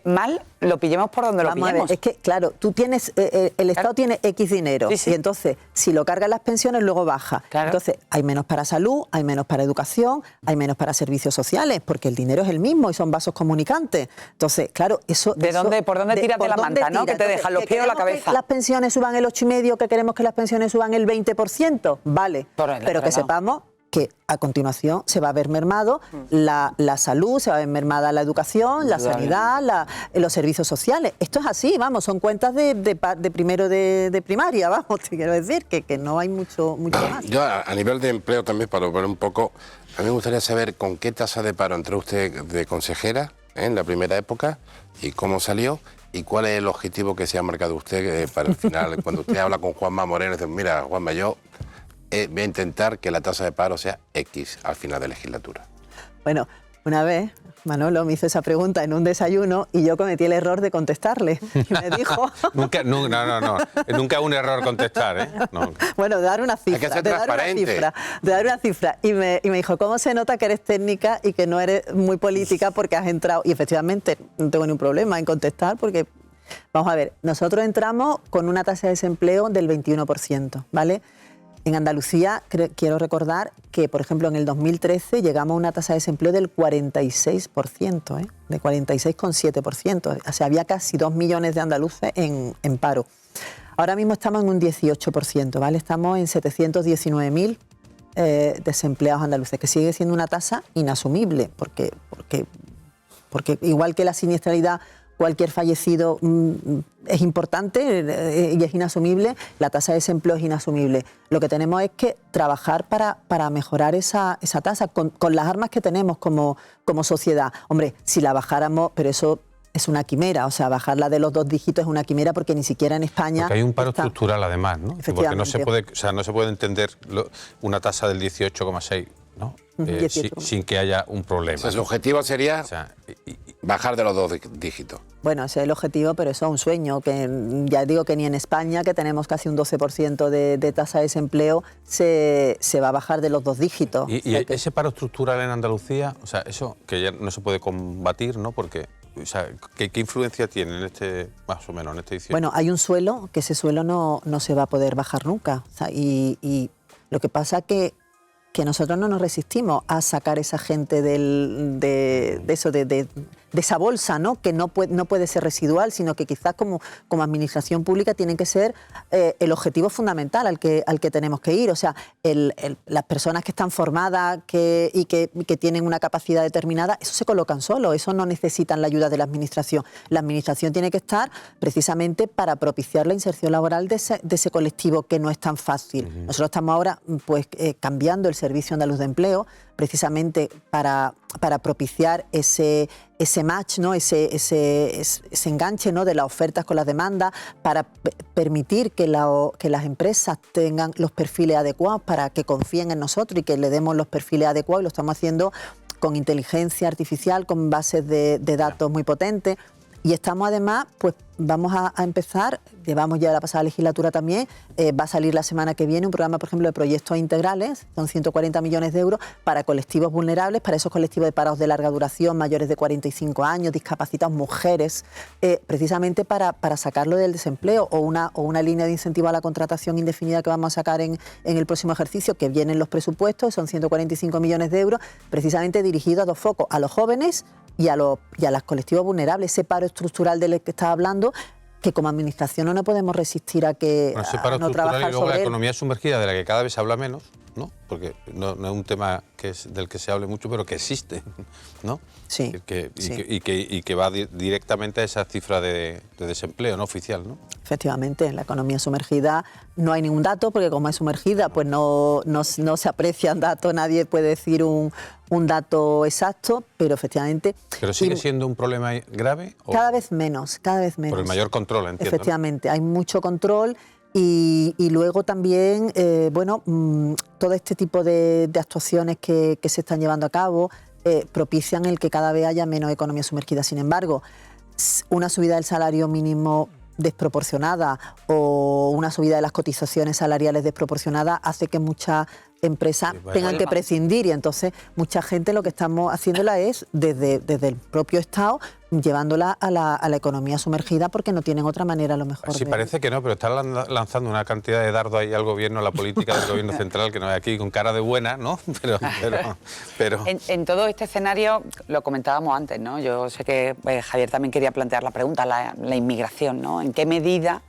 mal lo pillemos por donde Vamos lo pillemos. A ver, es que, claro, tú tienes, el Estado tiene X dinero, Sí, sí. y entonces, si lo cargan las pensiones, luego baja. Claro. Entonces, hay menos para salud, hay menos para educación, hay menos para servicios sociales, porque el dinero es el mismo y son vasos comunicantes. Entonces, claro, eso... ¿Por dónde tiras de la manta, no? Que te dejan los pies o la cabeza. Que las pensiones suban el 8,5%, que queremos que las pensiones suban el 20%, vale. Pero que sepamos que a continuación se va a ver mermado la salud, se va a ver mermada la educación, la sanidad, los servicios sociales. Esto es así, vamos, son cuentas de primero de primaria, vamos, te quiero decir, que no hay mucho más. Yo, a nivel de empleo también, para ver un poco, a mí me gustaría saber con qué tasa de paro entró usted de consejera en la primera época y cómo salió. ¿Y cuál es el objetivo que se ha marcado usted para el final? Cuando usted habla con Juanma Moreno, dice, mira, Juanma, yo voy a intentar que la tasa de paro sea X al final de legislatura. Bueno, una vez Manolo me hizo esa pregunta en un desayuno y yo cometí el error de contestarle. Y me dijo... Nunca es un error contestar, ¿eh? No. Bueno, de dar una cifra. Hay que ser transparente. De dar una cifra. Y me dijo, ¿cómo se nota que eres técnica y que no eres muy política porque has entrado? Y efectivamente no tengo ningún problema en contestar porque, vamos a ver, nosotros entramos con una tasa de desempleo del 21%, ¿vale? En Andalucía, quiero recordar que, por ejemplo, en el 2013 llegamos a una tasa de desempleo del 46%, de 46,7%. O sea, había casi 2 millones de andaluces en paro. Ahora mismo estamos en un 18%, ¿vale? Estamos en 719.000 desempleados andaluces, que sigue siendo una tasa inasumible, porque igual que la siniestralidad, cualquier fallecido es importante y es inasumible, la tasa de desempleo es inasumible. Lo que tenemos es que trabajar para mejorar esa tasa con las armas que tenemos como sociedad. Hombre, si la bajáramos, pero eso es una quimera, o sea, bajarla de los 2 dígitos es una quimera porque ni siquiera en España... Porque hay un paro estructural además, ¿no? Porque no se puede entender una tasa del 18,6%, ¿no? Sin que haya un problema. O sea, su objetivo sería bajar de los 2 dígitos. Bueno, ese es el objetivo, pero eso es un sueño, que ya digo que ni en España, que tenemos casi un 12% de tasa de desempleo, se va a bajar de los 2 dígitos. Y ese paro estructural en Andalucía, o sea, eso que ya no se puede combatir, ¿no? Porque, o sea, ¿qué influencia tiene en este, más o menos, en este 18? Bueno, hay un suelo, que ese suelo no se va a poder bajar nunca. O sea, y lo que pasa que nosotros no nos resistimos a sacar esa gente de esa bolsa, ¿no? Que no puede ser residual, sino que quizás como administración pública tienen que ser el objetivo fundamental al que tenemos que ir. O sea, las personas que están formadas y que tienen una capacidad determinada, eso se colocan solo, eso no necesitan la ayuda de la administración. La administración tiene que estar precisamente para propiciar la inserción laboral de ese colectivo que no es tan fácil. Nosotros estamos ahora pues cambiando el Servicio Andaluz de Empleo precisamente para propiciar ese match, ¿no? ese enganche, ¿no? de las ofertas con las demandas, para permitir que las empresas tengan los perfiles adecuados, para que confíen en nosotros y que le demos los perfiles adecuados, y lo estamos haciendo con inteligencia artificial, con bases de datos muy potentes. Y estamos además, pues vamos a empezar, llevamos ya la pasada legislatura también, va a salir la semana que viene un programa, por ejemplo, de proyectos integrales, son 140 millones de euros para colectivos vulnerables, para esos colectivos de parados de larga duración, mayores de 45 años, discapacitados, mujeres, precisamente para sacarlo del desempleo, o una línea de incentivo a la contratación indefinida que vamos a sacar en el próximo ejercicio, que vienen los presupuestos, son 145 millones de euros, precisamente dirigido a dos focos, a los jóvenes y a los colectivos vulnerables, ese paro estructural del que estaba hablando, que como administración no podemos resistir a que Bueno, ese paro a no estructural trabajar y luego sobre la él. economía sumergida, de la que cada vez se habla menos, ¿no? Porque no es un tema del que se hable mucho, pero que existe, ¿no? Sí, Y que va directamente a esa cifra de desempleo no oficial, ¿no? Efectivamente, en la economía sumergida no hay ningún dato, porque como es sumergida, pues no se aprecian datos, nadie puede decir un dato exacto, pero efectivamente... ¿Pero sigue siendo un problema grave? Cada vez menos, cada vez menos. Por el mayor control, entiendo, ¿no? Efectivamente, hay mucho control y luego también, todo este tipo de actuaciones que se están llevando a cabo propician el que cada vez haya menos economía sumergida. Sin embargo, una subida del salario mínimo desproporcionada o una subida de las cotizaciones salariales desproporcionada hace que muchas empresas tengan que prescindir, y entonces mucha gente lo que estamos haciéndola es desde el propio Estado llevándola a la economía sumergida, porque no tienen otra manera a lo mejor. Sí, parece que no, pero están lanzando una cantidad de dardos ahí al gobierno, a la política del gobierno central, que no es aquí con cara de buena, ¿no? Pero... En todo este escenario, lo comentábamos antes, ¿no? Yo sé que Javier también quería plantear la pregunta, la inmigración, ¿no? ¿En qué medida,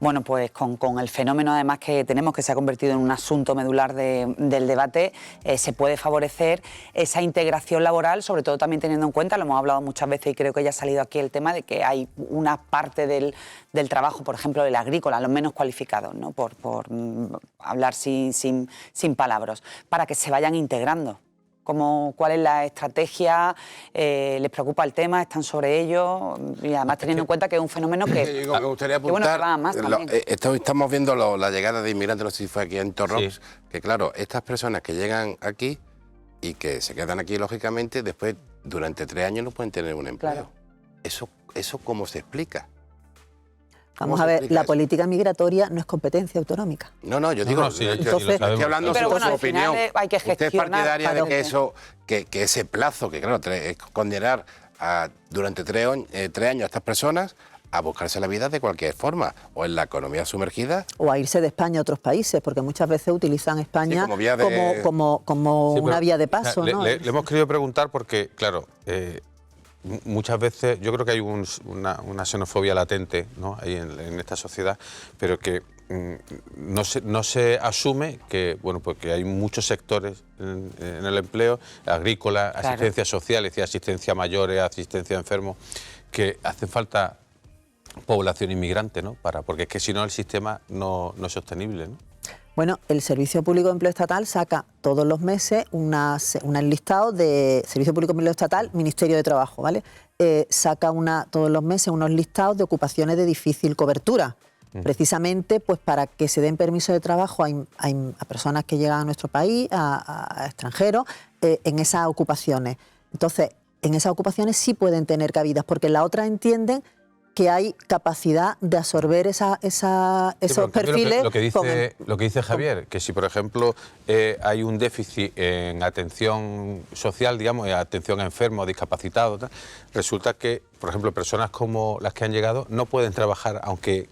bueno, pues con el fenómeno además que tenemos, que se ha convertido en un asunto medular del debate, se puede favorecer esa integración laboral, sobre todo también teniendo en cuenta, lo hemos hablado muchas veces y creo que ya ha salido aquí el tema de que hay una parte del trabajo, por ejemplo, del agrícola, los menos cualificados, ¿no? Por hablar sin palabras, para que se vayan integrando. ¿Cuál es la estrategia? ¿Les preocupa el tema? ¿Están sobre ello? Y además teniendo en cuenta que es un fenómeno que... Me gustaría apuntar, que va más también. Estamos viendo la llegada de inmigrantes, no sé si fue aquí en Torrox, Sí. que claro, estas personas que llegan aquí y que se quedan aquí lógicamente, después durante 3 años no pueden tener un empleo. Claro. ¿Eso cómo se explica? Vamos a ver, la política migratoria no es competencia autonómica. No, yo digo, sí, entonces, estoy hablando pero sobre bueno, su al final opinión. hay que ¿Usted es gestionar partidaria de para que ese plazo, que claro, es condenar durante 3 años a estas personas a buscarse la vida de cualquier forma, o en la economía sumergida? O a irse de España a otros países, porque muchas veces utilizan España como vía de- como Sí, una pero, vía de paso, ¿no? Le hemos querido preguntar porque, claro, muchas veces yo creo que hay una xenofobia latente, ¿no? Ahí en esta sociedad, pero que no se asume que, bueno, pues que hay muchos sectores en el empleo, agrícola, Claro. asistencia social, es decir, asistencia a mayores, asistencia a enfermos, que hace falta población inmigrante, ¿no? Porque es que si no el sistema no es sostenible, ¿no? Bueno, el Servicio Público de Empleo Estatal saca todos los meses un listado de Servicio Público de Empleo Estatal, Ministerio de Trabajo, ¿vale? Saca todos los meses unos listados de ocupaciones de difícil cobertura, precisamente pues para que se den permiso de trabajo a personas que llegan a nuestro país, a extranjeros, en esas ocupaciones. Entonces, en esas ocupaciones sí pueden tener cabidas, porque en la otra entienden que hay capacidad de absorber esos perfiles. Lo que dice Javier, que si por ejemplo hay un déficit en atención social, digamos, en atención a enfermos, discapacitados, resulta que, por ejemplo, personas como las que han llegado no pueden trabajar, aunque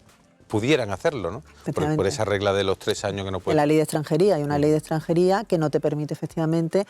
pudieran hacerlo, ¿no? Por esa regla de los 3 años que no pueden. La ley de extranjería, hay una ley de extranjería que no te permite efectivamente,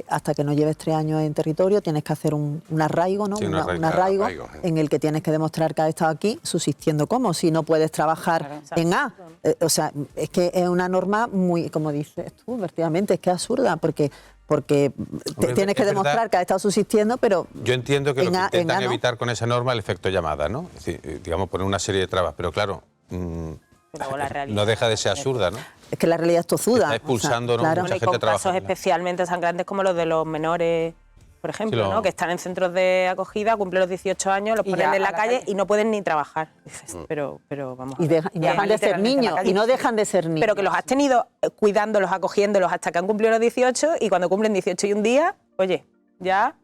hasta que no lleves 3 años en territorio, tienes que hacer un arraigo, ¿no? Sí, un un arraigo, arraigo en el que tienes que demostrar que has estado aquí subsistiendo como, si no puedes trabajar en A. O sea, es que es una norma muy, como dices tú, efectivamente, es que es absurda, porque Hombre, tienes que es demostrar verdad. que has estado subsistiendo, pero... Yo entiendo que lo que en intentan A no. evitar con esa norma es el efecto llamada, ¿no? Es decir, digamos, poner una serie de trabas, pero claro, Pero la realidad no deja de ser absurda, ¿no? Es que la realidad es tozuda. Está expulsando, ¿no? claro. Mucha y gente con trabaja, casos ¿no? especialmente sangrantes como los de los menores, por ejemplo, Sí, ¿no? Que están en centros de acogida, cumplen los 18 años, los Y ponen ya en la a la calle calle. y no pueden ni trabajar. Dices, pero vamos a Y, ver. y dejan de ser literalmente en la niños, calle. y no dejan de ser niños. Pero que los has tenido cuidándolos, acogiéndolos hasta que han cumplido los 18 y cuando cumplen 18 y un día, oye, ya,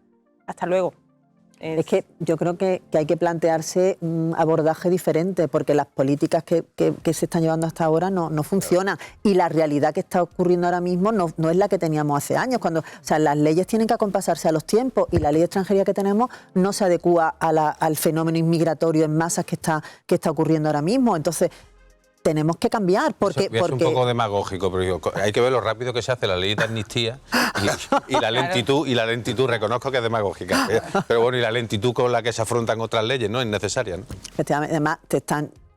hasta luego. Es que yo creo que hay que plantearse un abordaje diferente, porque las políticas que se están llevando hasta ahora no funcionan, y la realidad que está ocurriendo ahora mismo no es la que teníamos hace años. O sea, las leyes tienen que acompasarse a los tiempos, y la ley de extranjería que tenemos no se adecúa al fenómeno inmigratorio en masas que está ocurriendo ahora mismo. Entonces, tenemos que cambiar, porque... Es un poco demagógico, pero digo, hay que ver lo rápido que se hace la ley de amnistía y la lentitud, reconozco que es demagógica, pero bueno, y la lentitud con la que se afrontan otras leyes, ¿no? Es necesaria, ¿no? Efectivamente, además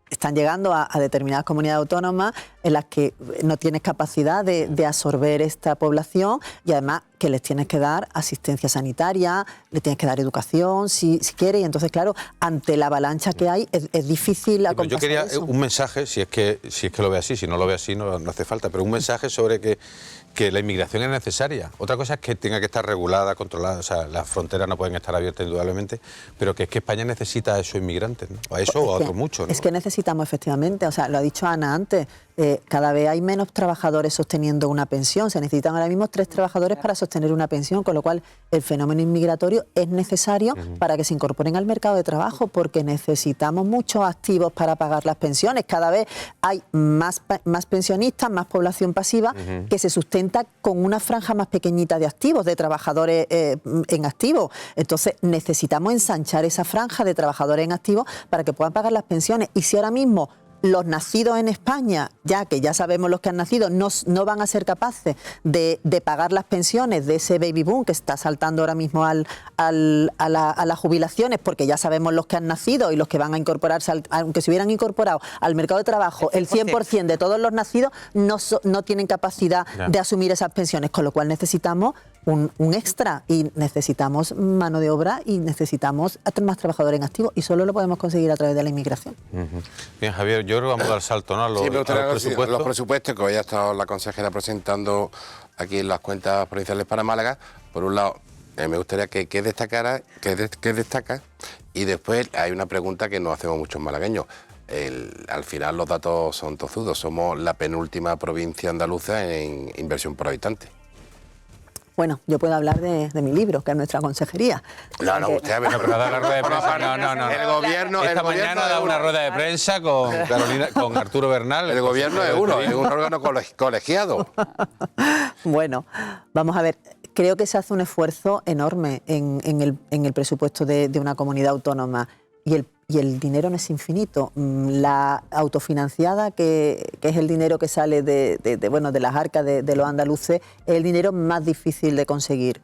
están llegando a determinadas comunidades autónomas en las que no tienes capacidad de absorber esta población, y además que les tienes que dar asistencia sanitaria, le tienes que dar educación, si quieres, y entonces, claro, ante la avalancha que hay, es difícil acompasar. Yo quería eso. un mensaje, si es que lo ve así, si no lo ve así no hace falta, pero un mensaje sobre que la inmigración es necesaria. Otra cosa es que tenga que estar regulada, controlada, o sea, las fronteras no pueden estar abiertas indudablemente, pero que es que España necesita a esos inmigrantes, ¿no? A eso o a otros muchos, ¿no? Es que necesitamos, efectivamente, o sea, lo ha dicho Ana antes, cada vez hay menos trabajadores sosteniendo una pensión. Se necesitan ahora mismo 3 trabajadores para sostener una pensión, con lo cual el fenómeno inmigratorio es necesario para que se incorporen al mercado de trabajo, porque necesitamos muchos activos para pagar las pensiones. Cada vez hay más pensionistas, más población pasiva que se sustenta con una franja más pequeñita de activos, de trabajadores en activo. Entonces necesitamos ensanchar esa franja de trabajadores en activo para que puedan pagar las pensiones. Y si ahora mismo los nacidos en España, ya que ya sabemos los que han nacido, no van a ser capaces de pagar las pensiones de ese baby boom que está saltando ahora mismo a las jubilaciones, porque ya sabemos los que han nacido y los que van a incorporarse, aunque se hubieran incorporado al mercado de trabajo, el 100% de todos los nacidos no tienen capacidad de asumir esas pensiones, con lo cual necesitamos un extra, y necesitamos mano de obra, y necesitamos más trabajadores en activo, y solo lo podemos conseguir a través de la inmigración. Bien, Javier, yo creo que vamos a dar salto, ¿no? Sí, me gustaría los presupuestos que hoy ha estado la consejera presentando aquí en las cuentas provinciales para Málaga. Por un lado, me gustaría que destaca, y después hay una pregunta que nos hacemos muchos malagueños. Al final los datos son tozudos, somos la penúltima provincia andaluza en inversión por habitante. Bueno, yo puedo hablar de mi libro, que es nuestra consejería. No, usted ha pero da la rueda de prensa. No. El gobierno... Esta mañana ha dado una rueda de prensa con Arturo Bernal. El gobierno es un órgano colegiado. Bueno, vamos a ver. Creo que se hace un esfuerzo enorme en el presupuesto de una comunidad autónoma, y el dinero no es infinito. La autofinanciada, que es el dinero que sale de las arcas de los andaluces, es el dinero más difícil de conseguir.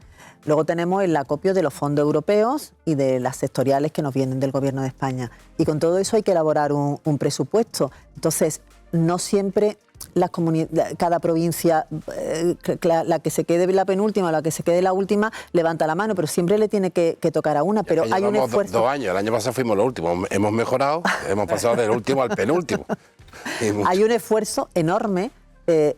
Luego tenemos el acopio de los fondos europeos y de las sectoriales que nos vienen del Gobierno de España. Y con todo eso hay que elaborar un presupuesto. Entonces, no siempre cada provincia, la que se quede la penúltima o la que se quede la última, levanta la mano, pero siempre le tiene que tocar a una. Pero hay un esfuerzo. 2 años, el año pasado fuimos los últimos, hemos mejorado, hemos pasado del último al penúltimo. Hay un esfuerzo enorme.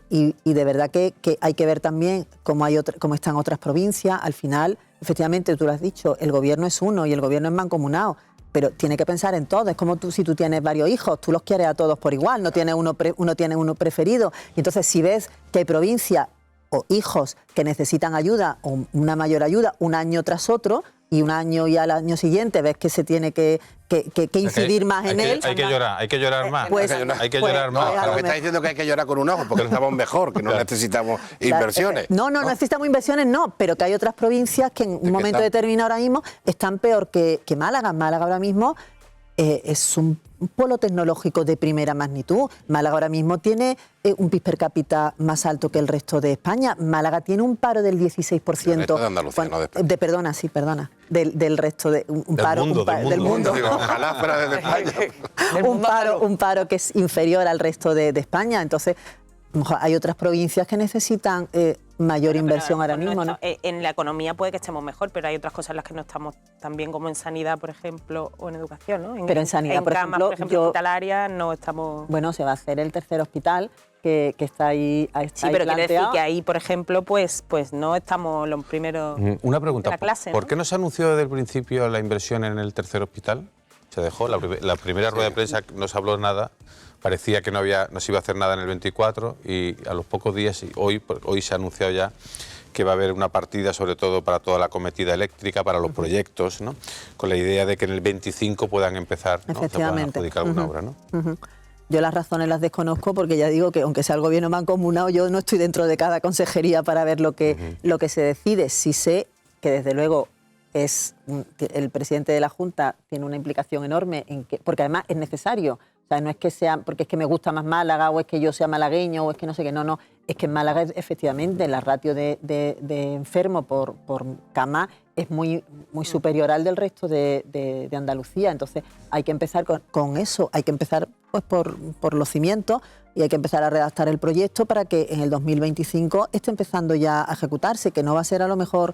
Y de verdad que hay que ver también cómo están otras provincias. Al final, efectivamente, tú lo has dicho, el gobierno es uno y el gobierno es mancomunado, pero tiene que pensar en todo. Es como si tú tienes varios hijos, tú los quieres a todos por igual, no tienes uno tiene uno preferido. Y entonces, si ves que hay provincias o hijos que necesitan ayuda, o una mayor ayuda, un año tras otro, y un año y al año siguiente ves que se tiene que incidir más en él. Hay que llorar más. Hay que llorar más. Lo que está diciendo que hay que llorar con un ojo, porque estamos mejor, que no necesitamos inversiones. No necesitamos inversiones, pero que hay otras provincias que en un momento determinado ahora mismo están peor que Málaga. Málaga ahora mismo es un polo tecnológico de primera magnitud. Málaga ahora mismo tiene un PIB per cápita más alto que el resto de España. Málaga tiene un paro del 16%. El resto de Andalucía, no de España. Perdona. Del resto de... Del mundo. Digo, ojalá fuera de España. un paro que es inferior al resto de España. Entonces, hay otras provincias que necesitan mayor inversión ahora mismo, ¿no? En la economía puede que estemos mejor, pero hay otras cosas en las que no estamos tan bien, como en sanidad, por ejemplo, o en educación, ¿no? Pero en sanidad, por ejemplo, hospitalaria no estamos... Bueno, se va a hacer el tercer hospital que está ahí sí, pero quiere decir que ahí, por ejemplo, pues no estamos los primeros. Una pregunta, de la clase, ¿por qué no se anunció desde el principio la inversión en el tercer hospital? Se dejó, la primera rueda de prensa no se habló nada. Parecía que no se iba a hacer nada en el 24, y a los pocos días, hoy se ha anunciado ya que va a haber una partida sobre todo para toda la cometida eléctrica, para los proyectos, ¿no? Con la idea de que en el 25 puedan empezar, ¿no? Se puedan adjudicar alguna obra, ¿no? Yo las razones las desconozco porque ya digo que aunque sea el gobierno mancomunado, yo no estoy dentro de cada consejería para ver lo que se decide. Sí sé que desde luego que el presidente de la Junta tiene una implicación enorme porque además es necesario. O sea, no es que sea porque es que me gusta más Málaga o es que yo sea malagueño o es que no sé qué, no, es que en Málaga efectivamente la ratio de enfermo por cama es muy superior al del resto de Andalucía. Entonces hay que empezar con eso, hay que empezar pues por los cimientos y hay que empezar a redactar el proyecto para que en el 2025 esté empezando ya a ejecutarse, que no va a ser a lo mejor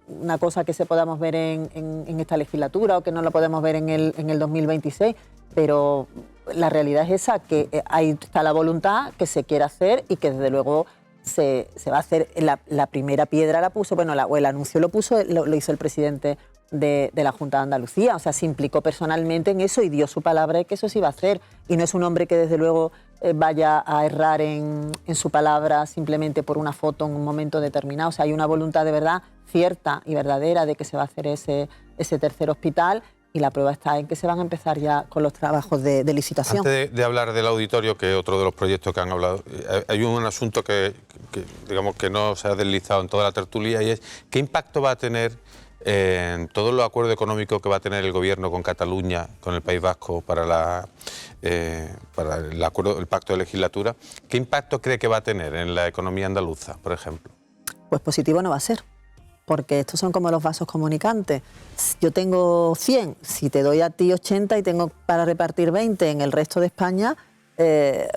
una cosa que se podamos ver en esta legislatura o que no la podemos ver en el 2026, pero la realidad es esa, que ahí está la voluntad, que se quiere hacer y que desde luego se va a hacer. La primera piedra la puso, o el anuncio lo hizo el presidente de la Junta de Andalucía, o sea, se implicó personalmente en eso y dio su palabra de que eso se iba a hacer, y no es un hombre que desde luego vaya a errar en su palabra simplemente por una foto en un momento determinado. O sea, hay una voluntad de verdad cierta y verdadera de que se va a hacer ese tercer hospital, y la prueba está en que se van a empezar ya con los trabajos de licitación. Antes de hablar del auditorio, que es otro de los proyectos que han hablado, hay un asunto que digamos que no se ha deslizado en toda la tertulia, y es ¿qué impacto va a tener en todos los acuerdos económicos que va a tener el Gobierno con Cataluña, con el País Vasco para el pacto de legislatura? ¿Qué impacto cree que va a tener en la economía andaluza, por ejemplo? Pues positivo no va a ser, porque estos son como los vasos comunicantes. Yo tengo 100, si te doy a ti 80 y tengo para repartir 20 en el resto de España,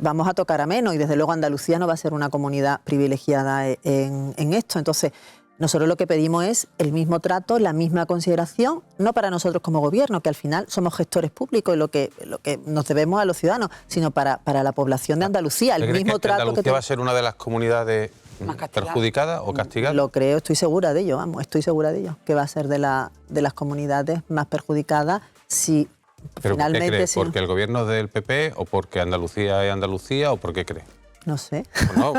vamos a tocar a menos, y desde luego Andalucía no va a ser una comunidad privilegiada en esto. Entonces, nosotros lo que pedimos es el mismo trato, la misma consideración, no para nosotros como gobierno, que al final somos gestores públicos y lo que nos debemos a los ciudadanos, sino para la población de Andalucía. El mismo trato que ¿Andalucía va a ser una de las comunidades perjudicada o castigada? Lo creo, estoy segura de ello, que va a ser de las comunidades más perjudicadas si ¿Pero finalmente... ¿por qué cree? ¿Porque el gobierno es del PP o porque Andalucía es Andalucía o por qué cree? No sé. No,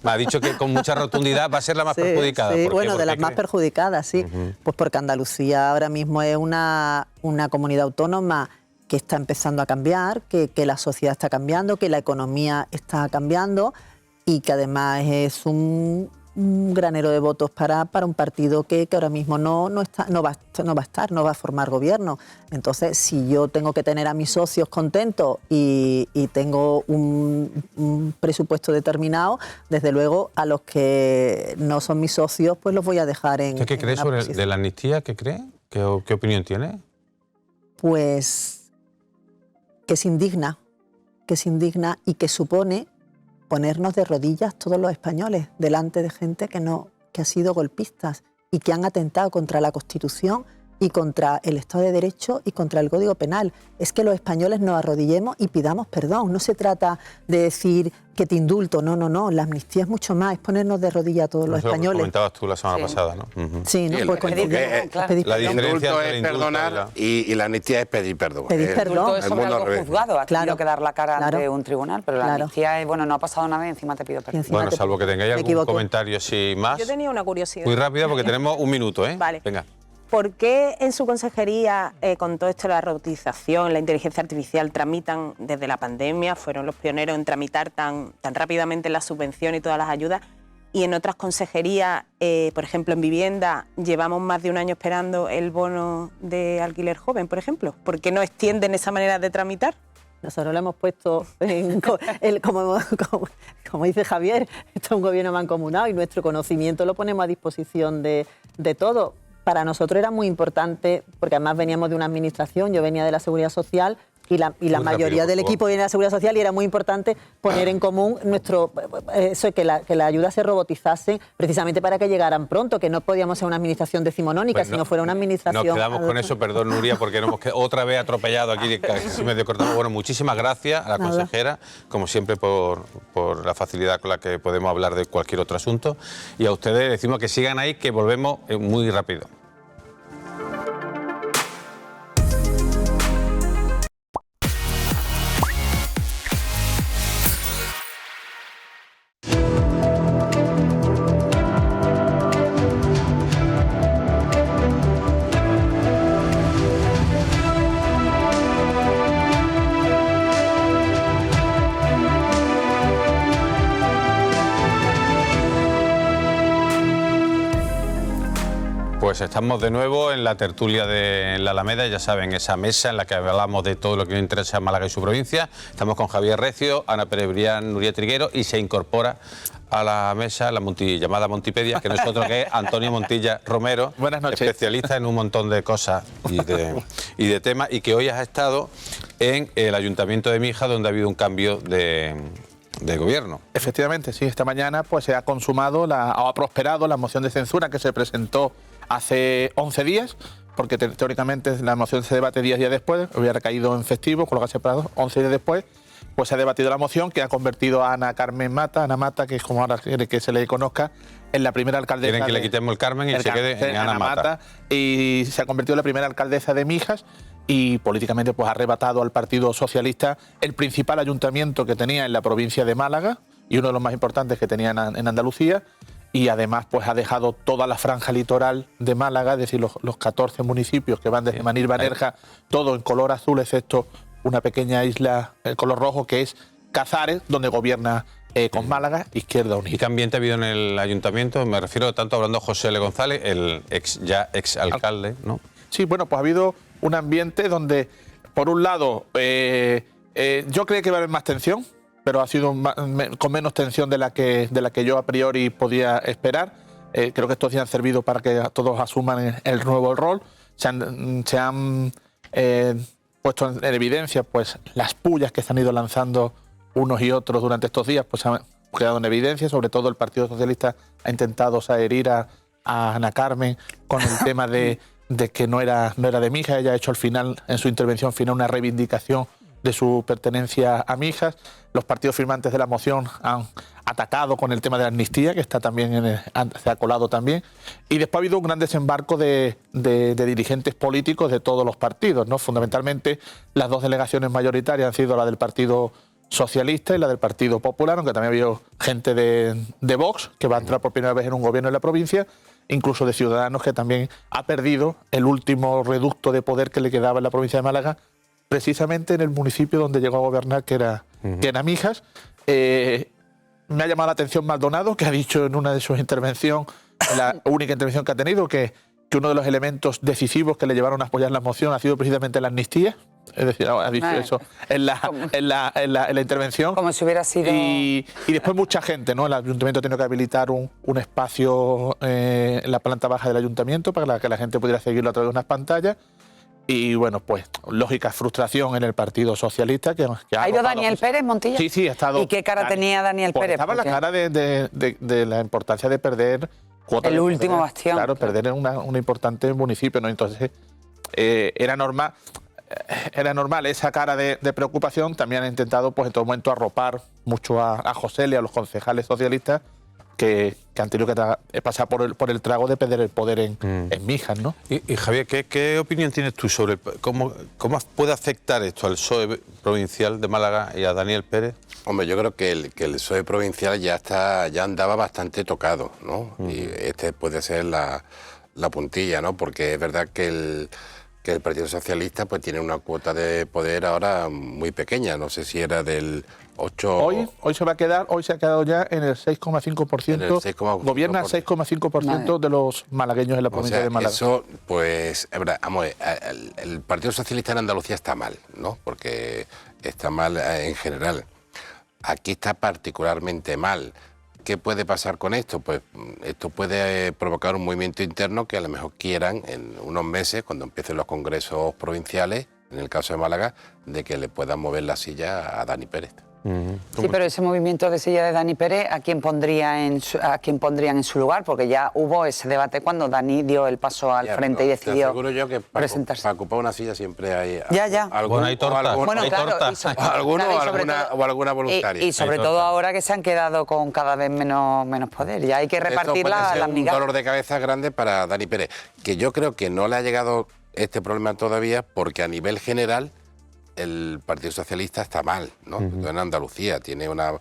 me ha dicho que con mucha rotundidad va a ser la más perjudicada. Sí, bueno, de las más perjudicadas, sí. Pues porque Andalucía ahora mismo es una comunidad autónoma que está empezando a cambiar, que la sociedad está cambiando, que la economía está cambiando, y que además es un granero de votos para un partido que ahora mismo no va a formar gobierno. Entonces, si yo tengo que tener a mis socios contentos y tengo un presupuesto determinado, desde luego a los que no son mis socios, pues los voy a dejar en... ¿Qué cree de la amnistía? ¿Qué cree? ¿Qué opinión tiene? Pues que es indigna y que supone ponernos de rodillas todos los españoles delante de gente que ha sido golpistas y que han atentado contra la Constitución y contra el Estado de Derecho y contra el Código Penal. Es que los españoles nos arrodillemos y pidamos perdón. No se trata de decir que te indulto, no. La amnistía es mucho más, es ponernos de rodillas a todos los españoles. Lo comentabas tú la semana pasada, ¿no? Sí, ¿no? Pues la diferencia es perdonar y la amnistía es pedir perdón. Pedir perdón. Es sobre algo juzgado, has tenido que dar la cara ante un tribunal, pero la amnistía es, no ha pasado nada y encima te pido perdón. Bueno, salvo que tengáis algún comentario así más. Yo tenía una curiosidad. Muy rápida porque tenemos un minuto, ¿eh? Vale. Venga. ¿Por qué en su consejería, con todo esto de la robotización, la inteligencia artificial, tramitan desde la pandemia, fueron los pioneros en tramitar tan rápidamente la subvención y todas las ayudas, y en otras consejerías, por ejemplo en vivienda, llevamos más de un año esperando el bono de alquiler joven, por ejemplo? ¿Por qué no extienden esa manera de tramitar? Nosotros lo hemos puesto, como dice Javier, esto es un gobierno mancomunado y nuestro conocimiento lo ponemos a disposición de todo. Para nosotros era muy importante, porque además veníamos de una administración, yo venía de la Seguridad Social y la mayoría del equipo viene de la Seguridad Social, y era muy importante poner en común que la ayuda se robotizase precisamente para que llegaran pronto, que no podíamos ser una administración decimonónica, pues sino fuera una administración... Nos quedamos con eso, perdón Nuria, porque nos hemos otra vez atropellado aquí, casi medio cortado. Bueno, muchísimas gracias a la consejera, como siempre, por la facilidad con la que podemos hablar de cualquier otro asunto, y a ustedes decimos que sigan ahí, que volvemos muy rápido. Pues estamos de nuevo en la tertulia de la Alameda, ya saben, esa mesa en la que hablamos de todo lo que nos interesa a Málaga y su provincia. Estamos con Javier Recio, Ana Pérez Brián, Nuria Triguero y se incorpora a la mesa la llamada Montipedia, que no es otro que Antonio Montilla Romero, Buenas noches. Especialista en un montón de cosas y de temas, y que hoy has estado en el Ayuntamiento de Mijas, donde ha habido un cambio de gobierno. Efectivamente, sí. Esta mañana pues se ha consumado o ha prosperado la moción de censura que se presentó hace 11 días, porque teóricamente la moción se debate 10 días después, hubiera caído en festivo, con lo que ha separado 11 días después. Pues se ha debatido la moción que ha convertido a Ana Carmen Mata, Ana Mata, que es como ahora quiere que se le conozca, en la primera alcaldesa. Quieren que le quitemos el Carmen y se quede en Ana Mata. Y se ha convertido en la primera alcaldesa de Mijas y políticamente pues ha arrebatado al Partido Socialista el principal ayuntamiento que tenía en la provincia de Málaga y uno de los más importantes que tenía en Andalucía. Y además pues ha dejado toda la franja litoral de Málaga, es decir, los 14 municipios que van desde Manilva a Nerja, todo en color azul, excepto una pequeña isla, el color rojo, que es Cazares, donde gobierna con Málaga, Izquierda Unida. ¿Y qué ambiente ha habido en el ayuntamiento? Me refiero tanto hablando de José L. González, el ya ex alcalde, ¿no? Sí, bueno, pues ha habido un ambiente donde, por un lado, yo creía que iba a haber más tensión, pero ha sido con menos tensión de la que yo a priori podía esperar. Creo que estos días han servido para que todos asuman el nuevo rol. Se han puesto en evidencia pues las pullas que se han ido lanzando unos y otros durante estos días, pues se han quedado en evidencia. Sobre todo el Partido Socialista ha intentado herir a Ana Carmen con el tema de que no era de Mijas. Ella ha hecho al final, en su intervención final, una reivindicación de su pertenencia a Mijas. Los partidos firmantes de la moción han atacado con el tema de la amnistía, que está también se ha colado también. Y después ha habido un gran desembarco de dirigentes políticos de todos los partidos, ¿no? Fundamentalmente las dos delegaciones mayoritarias han sido la del Partido Socialista y la del Partido Popular, aunque también ha habido gente de Vox, que va a entrar por primera vez en un gobierno en la provincia, incluso de Ciudadanos, que también ha perdido el último reducto de poder que le quedaba en la provincia de Málaga, precisamente en el municipio donde llegó a gobernar, que era Mijas. Me ha llamado la atención Maldonado, que ha dicho en una de sus intervenciones, la única intervención que ha tenido, que uno de los elementos decisivos que le llevaron a apoyar la moción ha sido precisamente la amnistía. Es decir, ha dicho eso en la intervención. Como si hubiera sido... Y después mucha gente, ¿no? El ayuntamiento ha tenido que habilitar un espacio en la planta baja del ayuntamiento para que la gente pudiera seguirlo a través de unas pantallas. Y bueno, pues lógica frustración en el Partido Socialista. ¿Ha ido Daniel Pérez, Montilla? Sí, ha estado. ¿Y qué cara tenía Daniel Pérez? Estaba la cara de la importancia de perder cuotas. El último bastión. Claro, perder en un importante municipio, ¿no? Entonces, era normal esa cara de preocupación. También han intentado, pues en todo momento, arropar mucho a José y a los concejales socialistas que han tenido que pasar por el trago de perder el poder en Mijas, ¿no? Y Javier, ¿qué opinión tienes tú sobre cómo puede afectar esto al PSOE provincial de Málaga y a Daniel Pérez? Hombre, yo creo que el PSOE provincial ya andaba bastante tocado, ¿no? Y este puede ser la puntilla, ¿no? Porque es verdad que el Partido Socialista pues tiene una cuota de poder ahora muy pequeña. No sé si era del 8... Hoy se ha quedado ya en el 6,5%. Gobierna el 6,5% de los malagueños en la provincia de Málaga. Eso, pues, es verdad, vamos, el Partido Socialista en Andalucía está mal, ¿no? Porque está mal en general. Aquí está particularmente mal. ¿Qué puede pasar con esto? Pues esto puede provocar un movimiento interno que a lo mejor quieran en unos meses, cuando empiecen los congresos provinciales, en el caso de Málaga, de que le puedan mover la silla a Dani Pérez. Sí, pero ese movimiento de silla de Dani Pérez, ¿a quién pondrían en su lugar? Porque ya hubo ese debate cuando Dani dio el paso al frente y decidió te aseguro yo que presentarse. Para ocupar una silla siempre hay hay tortas. o alguna voluntaria. Y sobre todo ahora que se han quedado con cada vez menos poder. Ya hay que repartirla a las migajas. Un dolor de cabeza grande para Dani Pérez, que yo creo que no le ha llegado este problema todavía porque a nivel general el Partido Socialista está mal, ¿no? En Andalucía tiene una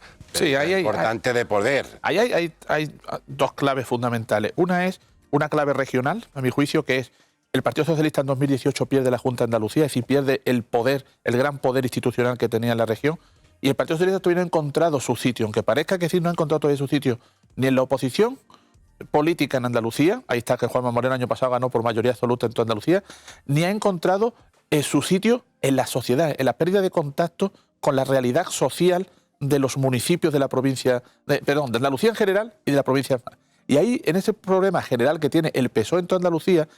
importante de poder. Hay dos claves fundamentales. Una es una clave regional, a mi juicio, que es el Partido Socialista en 2018 pierde la Junta de Andalucía, es decir, pierde el poder, el gran poder institucional que tenía en la región, y el Partido Socialista todavía no ha encontrado su sitio, aunque parezca que sí, no ha encontrado todavía su sitio ni en la oposición, política en Andalucía, ahí está que Juanma Moreno el año pasado ganó por mayoría absoluta en toda Andalucía, ni ha encontrado su sitio en la sociedad, en la pérdida de contacto con la realidad social de los municipios de la provincia, de Andalucía en general y de la provincia. Y ahí, en ese problema general que tiene el PSOE en toda Andalucía,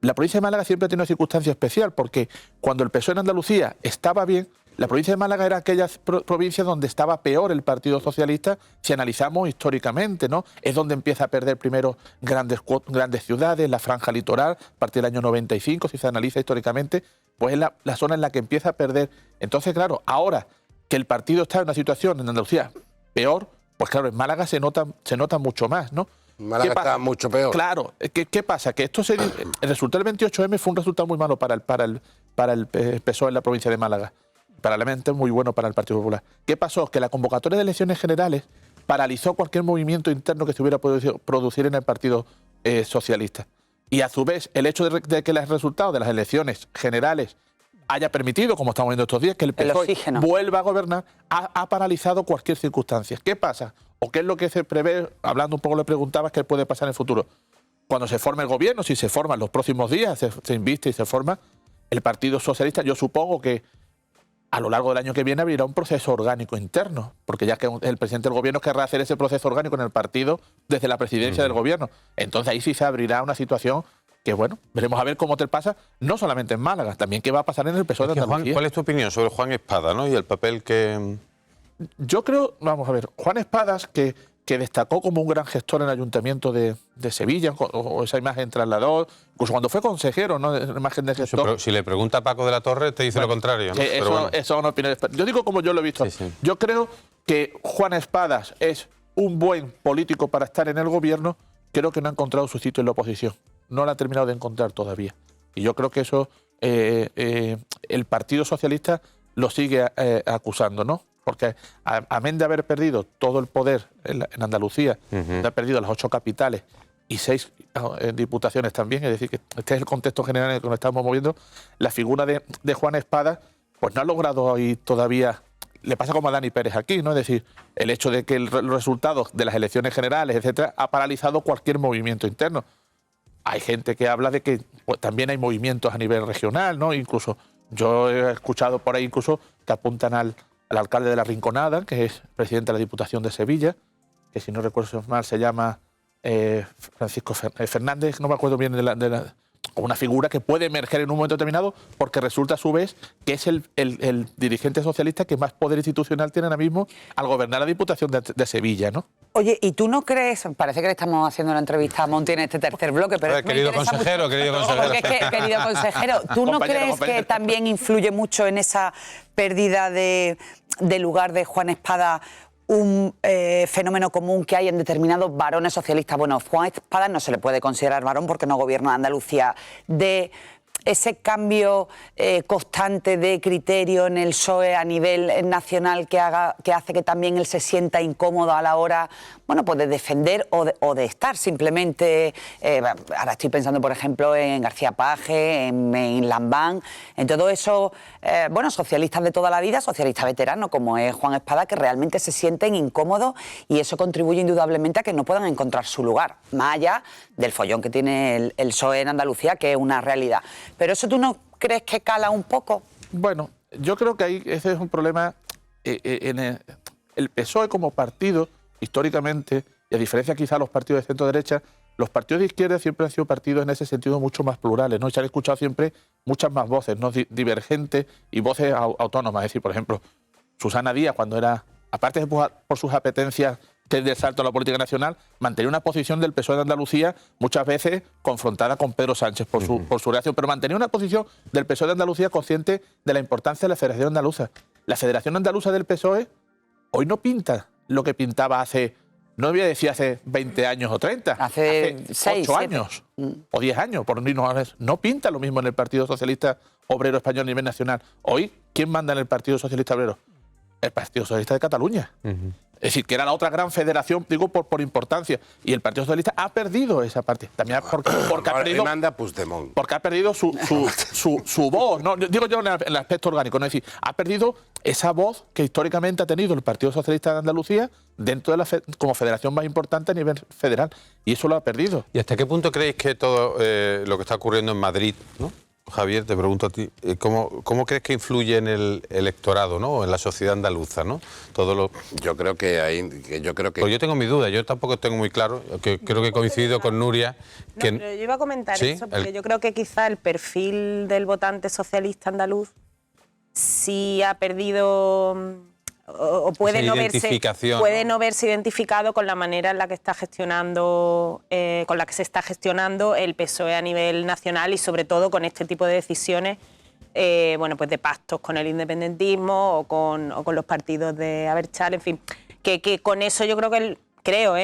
la provincia de Málaga siempre ha tenido una circunstancia especial, porque cuando el PSOE en Andalucía estaba bien, la provincia de Málaga era aquella provincia donde estaba peor el Partido Socialista, si analizamos históricamente, ¿no? Es donde empieza a perder primero grandes ciudades, la franja litoral, a partir del año 95, si se analiza históricamente, pues es la zona en la que empieza a perder. Entonces, claro, ahora que el partido está en una situación en Andalucía peor, pues claro, en Málaga se nota mucho más, ¿no? Málaga está mucho peor. Claro, ¿qué pasa? Que el resultado del 28M fue un resultado muy malo para el PSOE en la provincia de Málaga. Paralelamente muy bueno para el Partido Popular. ¿Qué pasó? Que la convocatoria de elecciones generales paralizó cualquier movimiento interno que se hubiera podido producir en el Partido Socialista. Y a su vez, el hecho de que los resultados de las elecciones generales haya permitido, como estamos viendo estos días, que el PSOE vuelva a gobernar, ha paralizado cualquier circunstancia. ¿Qué pasa? ¿O qué es lo que se prevé? Hablando un poco, le preguntabas qué puede pasar en el futuro. Cuando se forme el gobierno, si se forma en los próximos días, se inviste y se forma, el Partido Socialista, yo supongo que a lo largo del año que viene abrirá un proceso orgánico interno, porque ya que el presidente del gobierno querrá hacer ese proceso orgánico en el partido desde la presidencia del gobierno. Entonces ahí sí se abrirá una situación que, bueno, veremos a ver cómo te pasa, no solamente en Málaga, también qué va a pasar en el PSOE de Andalucía. Juan, ¿cuál es tu opinión sobre Juan Espada, ¿no? Y el papel que... Yo creo, vamos a ver, Juan Espadas, que destacó como un gran gestor en el Ayuntamiento de Sevilla, o esa imagen trasladó, incluso cuando fue consejero, ¿no? La imagen de gestor. Pero si le pregunta a Paco de la Torre, te dice lo contrario, ¿no? Eso son opiniones. Yo digo como yo lo he visto. Sí. Yo creo que Juan Espadas es un buen político para estar en el gobierno, creo que no ha encontrado su sitio en la oposición. No lo ha terminado de encontrar todavía. Y yo creo que eso el Partido Socialista lo sigue acusando, ¿no? Porque amén de haber perdido todo el poder en Andalucía, de haber perdido las 8 capitales y 6 diputaciones también, es decir, que este es el contexto general en el que nos estamos moviendo, la figura de Juan Espadas pues no ha logrado ahí todavía, le pasa como a Dani Pérez aquí, ¿no? Es decir, el hecho de que los resultados de las elecciones generales, etcétera, ha paralizado cualquier movimiento interno. Hay gente que habla de que pues, también hay movimientos a nivel regional, ¿no? Incluso yo he escuchado por ahí incluso que apuntan al alcalde de La Rinconada, que es presidente de la Diputación de Sevilla, que si no recuerdo mal se llama Francisco Fernández, no me acuerdo bien una figura que puede emerger en un momento determinado, porque resulta a su vez que es el dirigente socialista que más poder institucional tiene ahora mismo al gobernar la Diputación de Sevilla, ¿no? Oye, ¿y tú no crees? Parece que le estamos haciendo una entrevista a Monti en este tercer bloque, pero querido consejero, querido consejero, ¿tú no crees que también influye mucho en esa pérdida de lugar de Juan Espada un fenómeno común que hay en determinados varones socialistas? Bueno, Juan Espada no se le puede considerar varón porque no gobierna Andalucía. De ese cambio constante de criterio en el PSOE a nivel nacional que hace que también él se sienta incómodo a la hora, bueno, pues de defender o de estar simplemente, ahora estoy pensando por ejemplo en García Paje, en Lambán, en todo eso, bueno, socialistas de toda la vida, socialistas veteranos como es Juan Espada, que realmente se sienten incómodos y eso contribuye indudablemente a que no puedan encontrar su lugar, más allá del follón que tiene el PSOE en Andalucía, que es una realidad. ¿Pero eso tú no crees que cala un poco? Bueno, yo creo que ahí ese es un problema en el PSOE como partido, históricamente, y a diferencia quizá de los partidos de centro-derecha, los partidos de izquierda siempre han sido partidos en ese sentido mucho más plurales, ¿no? Y se han escuchado siempre muchas más voces, ¿no? Divergentes y voces autónomas. Es decir, por ejemplo, Susana Díaz, cuando era, aparte de por sus apetencias del salto a la política nacional, mantenía una posición del PSOE de Andalucía muchas veces confrontada con Pedro Sánchez por su reacción, pero mantenía una posición del PSOE de Andalucía consciente de la importancia de la Federación Andaluza. La Federación Andaluza del PSOE hoy no pinta lo que pintaba hace, no voy a decir hace 20 años o 30, hace 6, 8 años o 10 años, por no pinta lo mismo en el Partido Socialista Obrero Español a nivel nacional. Hoy, ¿quién manda en el Partido Socialista Obrero? El Partido Socialista de Cataluña. Es decir, que era la otra gran federación, digo, por importancia. Y el Partido Socialista ha perdido esa parte. También porque ha perdido... Porque ha perdido su voz, ¿no? Digo yo en el aspecto orgánico, ¿no? Es decir, ha perdido esa voz que históricamente ha tenido el Partido Socialista de Andalucía dentro de como federación más importante a nivel federal. Y eso lo ha perdido. ¿Y hasta qué punto creéis que todo lo que está ocurriendo en Madrid, ¿no? Javier, te pregunto a ti, ¿cómo crees que influye en el electorado, ¿no? En la sociedad andaluza, ¿no? Yo creo que Pues yo tengo mi duda, yo tampoco tengo muy claro, que creo que he coincidido con Nuria. Que... No, pero yo iba a comentar ¿Sí? eso, porque yo creo que quizá el perfil del votante socialista andaluz sí ha perdido o puede no verse identificado con la manera en la que está gestionando, con la que se está gestionando el PSOE a nivel nacional y sobre todo con este tipo de decisiones, bueno, pues de pactos con el independentismo o con los partidos de Abertzale, en fin, que con eso yo creo que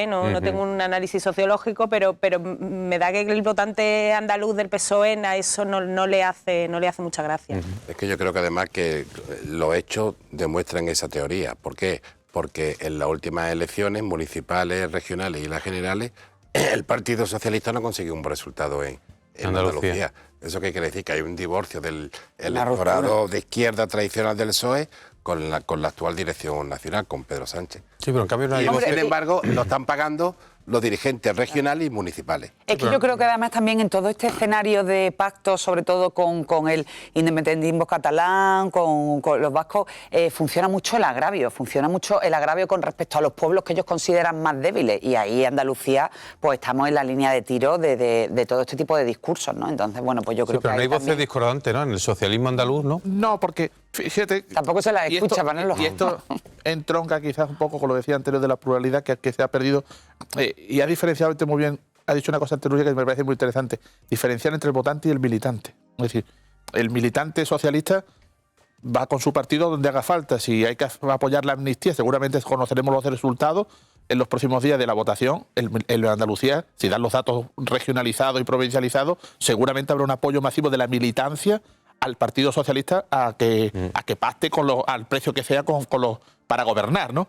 no tengo un análisis sociológico, pero me da que el votante andaluz del PSOE a eso no le hace mucha gracia. Es que yo creo que además que los hechos demuestran esa teoría. ¿Por qué? Porque en las últimas elecciones municipales, regionales y las generales, el Partido Socialista no consiguió un buen resultado en Andalucía. ¿Eso qué quiere decir? Que hay un divorcio del electorado de izquierda tradicional del PSOE con la actual dirección nacional, con Pedro Sánchez. Sí, pero en cambio no hay... Sin embargo, lo están pagando los dirigentes regionales y municipales. Es que yo creo que además también en todo este escenario de pactos, sobre todo con el independentismo catalán, con los vascos, funciona mucho el agravio con respecto a los pueblos que ellos consideran más débiles. Y ahí Andalucía, pues estamos en la línea de tiro de todo este tipo de discursos, ¿no? Entonces, bueno, pues yo creo que pero no hay voces discordantes, ¿no? En el socialismo andaluz, ¿no? No, porque, fíjate... Tampoco se las escucha, Manolo. Y esto entronca quizás un poco con lo que decía anterior de la pluralidad que se ha perdido. Y ha diferenciado muy bien, ha dicho una cosa anterior que me parece muy interesante, diferenciar entre el votante y el militante. Es decir, el militante socialista va con su partido donde haga falta. Si hay que apoyar la amnistía, seguramente conoceremos los resultados en los próximos días de la votación. En Andalucía, si dan los datos regionalizados y provincializados, seguramente habrá un apoyo masivo de la militancia al Partido Socialista a que pacte al precio que sea para gobernar, ¿no?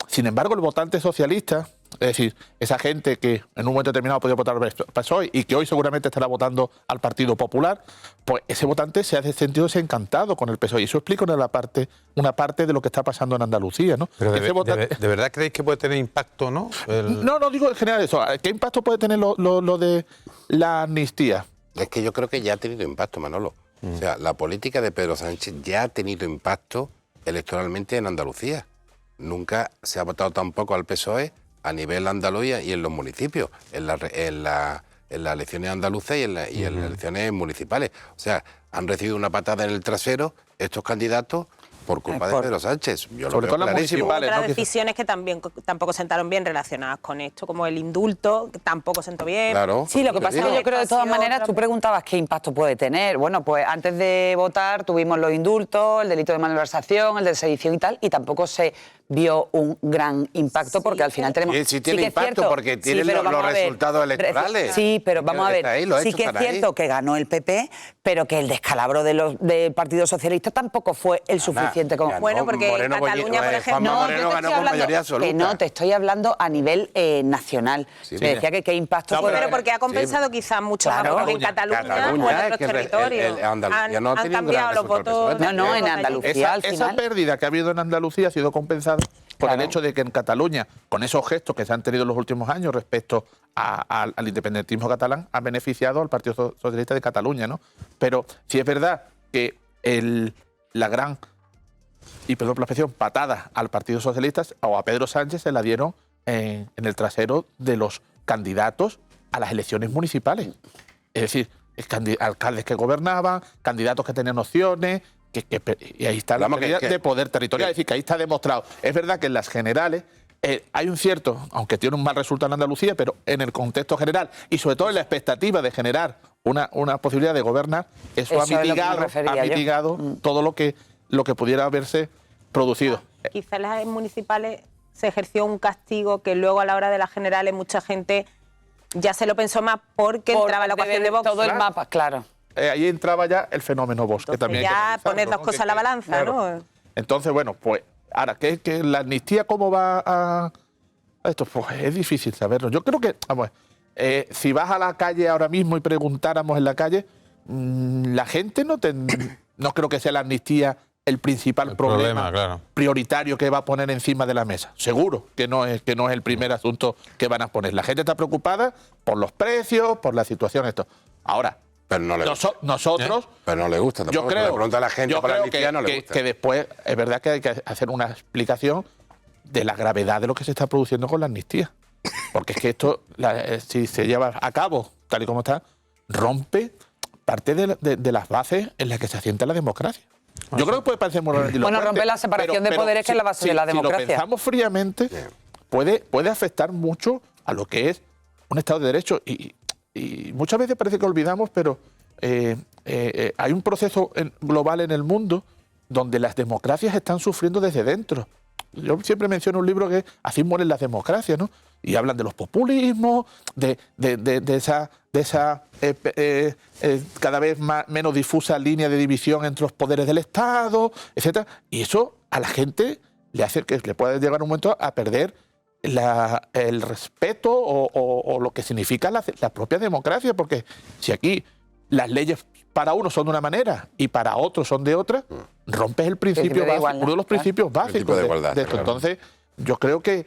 Sin embargo, el votante socialista, es decir, esa gente que en un momento determinado podía votar al PSOE y que hoy seguramente estará votando al Partido Popular, pues ese votante se ha sentido desencantado con el PSOE. Y eso explica una parte de lo que está pasando en Andalucía, ¿no? Pero ¿de verdad creéis que puede tener impacto, no? No digo en general eso. ¿Qué impacto puede tener lo de la amnistía? Es que yo creo que ya ha tenido impacto, Manolo. O sea, la política de Pedro Sánchez ya ha tenido impacto electoralmente en Andalucía. Nunca se ha votado tampoco al PSOE a nivel andaluz y en los municipios, en las elecciones andaluzas y en las elecciones municipales. O sea, han recibido una patada en el trasero estos candidatos por culpa de Pedro Sánchez. Yo lo veo clarísimo. Otras decisiones que tampoco sentaron bien relacionadas con esto, como el indulto, que tampoco sentó bien. Claro. Sí, lo que pasa es que yo creo de todas maneras, tú preguntabas qué impacto puede tener. Bueno, pues antes de votar tuvimos los indultos, el delito de malversación, el de sedición y tal, y tampoco se vio un gran impacto porque al final tenemos... Sí tiene impacto porque tiene los resultados electorales. Sí, pero vamos a ver, sí que es cierto que ganó el PP, pero que el descalabro del Partido Socialista tampoco fue el suficiente como... Bueno, porque Cataluña, por ejemplo... Moreno ganó con mayoría absoluta. Que no, te estoy hablando a nivel nacional. Me decía que qué impacto... Pero porque ha compensado quizás muchos votos en Cataluña o en otros territorios. Han cambiado los votos... No, en Andalucía al final. Esa pérdida que ha habido en Andalucía ha sido compensada por el hecho de que en Cataluña, con esos gestos que se han tenido en los últimos años respecto al independentismo catalán, han beneficiado al Partido Socialista de Cataluña, ¿no? Pero sí es verdad que la gran, y perdón por la expresión, patada al Partido Socialista o a Pedro Sánchez se la dieron en el trasero de los candidatos a las elecciones municipales. Es decir, alcaldes que gobernaban, candidatos que tenían opciones... y ahí está la pérdida de poder territorial. Es decir, que ahí está demostrado. Es verdad que en las generales hay un cierto, aunque tiene un mal resultado en Andalucía, pero en el contexto general y sobre todo en la expectativa de generar una posibilidad de gobernar, eso ha mitigado todo lo que pudiera haberse producido. Quizás en las municipales se ejerció un castigo que luego a la hora de las generales mucha gente ya se lo pensó más porque entraba la ecuación de Vox. Todo el mapa, claro. Ahí entraba ya el fenómeno Vox, que también ya poner dos cosas a la balanza, claro. ¿no? Entonces, bueno, pues Ahora, ¿que la amnistía cómo va a esto? Pues es difícil saberlo. Yo creo que, vamos, si vas a la calle ahora mismo y preguntáramos en la calle, la gente no creo que sea la amnistía el principal problema claro, prioritario que va a poner encima de la mesa. Seguro que no es el primer asunto que van a poner. La gente está preocupada por los precios, por la situación, esto. Ahora, pero no le gusta. Nosotros... Pero no le gusta tampoco. Yo creo, le pregunta a la gente por la amnistía, no le gusta. Que después es verdad que hay que hacer una explicación de la gravedad de lo que se está produciendo con la amnistía. Porque es que esto, si se lleva a cabo tal y como está, rompe parte de las bases en las que se asienta la democracia. Yo creo que puede parecer muy grandilocuente. Bueno, rompe la separación de poderes, que es la base de la democracia. Si lo pensamos fríamente, puede afectar mucho a lo que es un Estado de Derecho. Y muchas veces parece que olvidamos, pero hay un proceso global en el mundo donde las democracias están sufriendo desde dentro. Yo siempre menciono un libro que así mueren las democracias, ¿no? Y hablan de los populismos, de esa cada vez menos difusa línea de división entre los poderes del Estado, etcétera. Y eso a la gente le hace que le puede llegar un momento a perder el respeto o lo que significa la propia democracia, porque si aquí las leyes para unos son de una manera y para otros son de otra, rompes el principio básico, uno de los principios básicos de esto. Claro. Entonces, yo creo que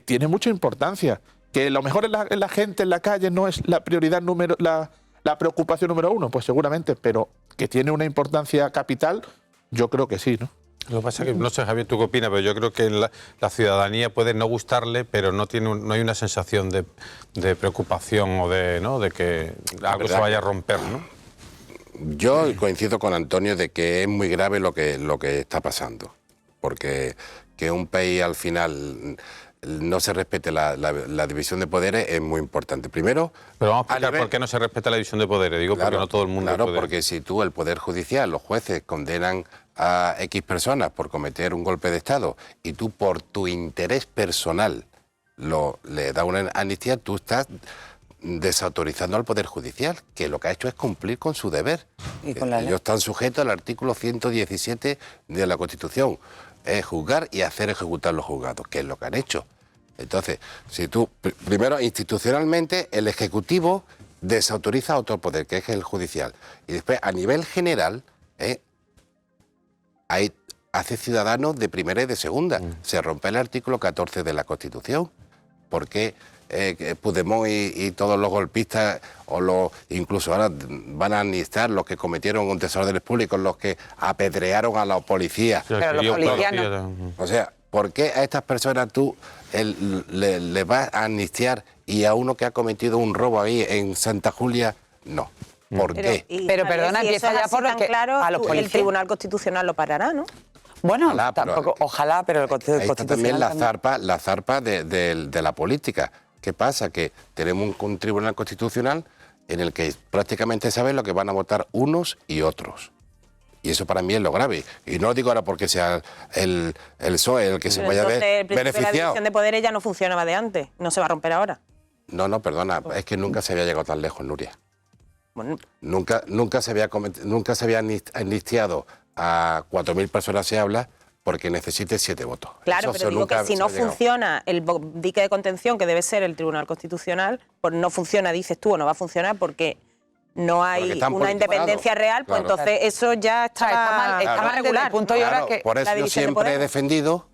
tiene mucha importancia. Que lo mejor en la gente, en la calle, no es la prioridad la preocupación número uno, pues seguramente, pero que tiene una importancia capital, yo creo que sí, ¿no? Lo que pasa es que, no sé, Javier, tú qué opinas, pero yo creo que la ciudadanía puede no gustarle, pero no hay una sensación de preocupación o de que algo se vaya a romper, ¿no? Yo coincido con Antonio de que es muy grave lo que está pasando, porque que un país al final no se respete la división de poderes es muy importante. Primero, pero vamos a explicar por qué no se respeta la división de poderes. Digo, claro, porque no todo el mundo puede. Porque si tú, el Poder Judicial, los jueces condenan a X personas por cometer un golpe de Estado y tú por tu interés personal le das una amnistía, tú estás desautorizando al Poder Judicial, que lo que ha hecho es cumplir con su deber. ¿Y con la ley? Ellos están sujetos al artículo 117 de la Constitución, es juzgar y hacer ejecutar los juzgados, que es lo que han hecho. Entonces, si tú, primero, institucionalmente, el Ejecutivo desautoriza a otro poder, que es el judicial, y después, a nivel general, hace ciudadanos de primera y de segunda. Se rompe el artículo 14 de la Constitución, porque Puigdemont y todos los golpistas, incluso ahora van a amnistiar los que cometieron un desórdenes públicos, los que apedrearon a la policía. Pero los policías no. O sea, ¿por qué a estas personas tú le vas a amnistiar y a uno que ha cometido un robo ahí en Santa Julia no? ¿Por qué? Pero perdona, empieza ya por lo que claro, a los policías. El Tribunal Constitucional lo parará, ¿no? Bueno, Ojalá, tampoco, ojalá, pero el Constitucional ahí está también la zarpa de la política. ¿Qué pasa? Que tenemos un Tribunal Constitucional en el que prácticamente saben lo que van a votar unos y otros. Y eso para mí es lo grave. Y no lo digo ahora porque sea el PSOE el que se vaya a ver beneficiado. La división de poderes ya no funcionaba de antes, no se va a romper ahora. No, perdona, es que nunca se había llegado tan lejos, Nuria. Bueno. Nunca se había amnistiado a 4.000 personas, se habla, porque necesite 7 votos. Claro, pero digo que si no funciona el dique de contención, que debe ser el Tribunal Constitucional, pues no funciona, dices tú, o no va a funcionar porque no hay una independencia real, pues claro. Entonces eso ya está mal regular. Punto y hora que por eso yo siempre he defendido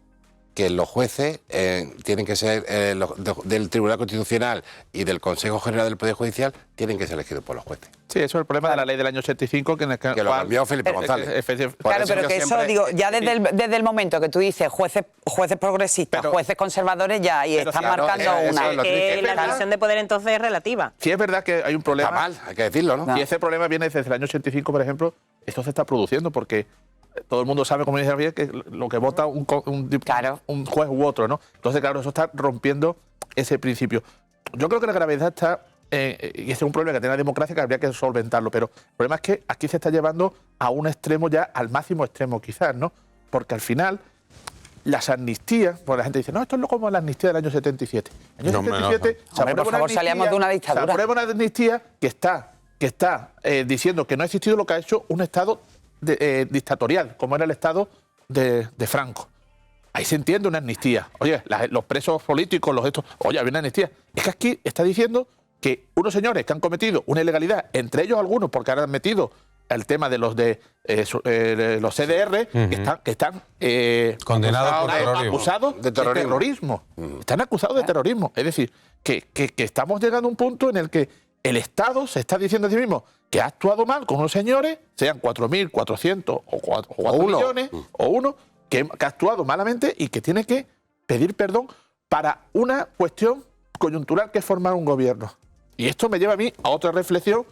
que los jueces tienen que ser del Tribunal Constitucional y del Consejo General del Poder Judicial tienen que ser elegidos por los jueces. Sí, eso es el problema de la ley del año 85 que lo cambió Felipe González. Claro, pero que eso, digo, ya desde el momento que tú dices jueces progresistas, jueces conservadores, ya ahí están marcando una... Que la división de poder entonces es relativa. Sí, es verdad que hay un problema. Está mal, hay que decirlo, ¿no? Y ese problema viene desde el año 85, por ejemplo, esto se está produciendo porque todo el mundo sabe, como dice Javier, que lo que vota un juez u otro, ¿no? Entonces, claro, eso está rompiendo ese principio. Yo creo que la gravedad está, y ese es un problema que tiene la democracia que habría que solventarlo, pero el problema es que aquí se está llevando a un extremo ya, al máximo extremo quizás, ¿no? Porque al final, las amnistías, pues la gente dice, no, esto es como la amnistía del año 77. En el año 77 por favor, salíamos de una dictadura. Se aprueba una amnistía que está diciendo que no ha existido lo que ha hecho un Estado dictatorial, como era el Estado de Franco. ahí se entiende una amnistía. Oye, los presos políticos, oye, había una amnistía. Es que aquí está diciendo que unos señores que han cometido una ilegalidad, entre ellos algunos, porque ahora han metido el tema de los los CDR, que están condenados por terrorismo. Acusados de terrorismo. Están acusados de terrorismo. Es decir, que estamos llegando a un punto en el que el Estado se está diciendo a sí mismo que ha actuado mal con unos señores, sean 4.400 o 4 millones, o uno, que ha actuado malamente y que tiene que pedir perdón para una cuestión coyuntural que es formar un gobierno. Y esto me lleva a mí a otra reflexión.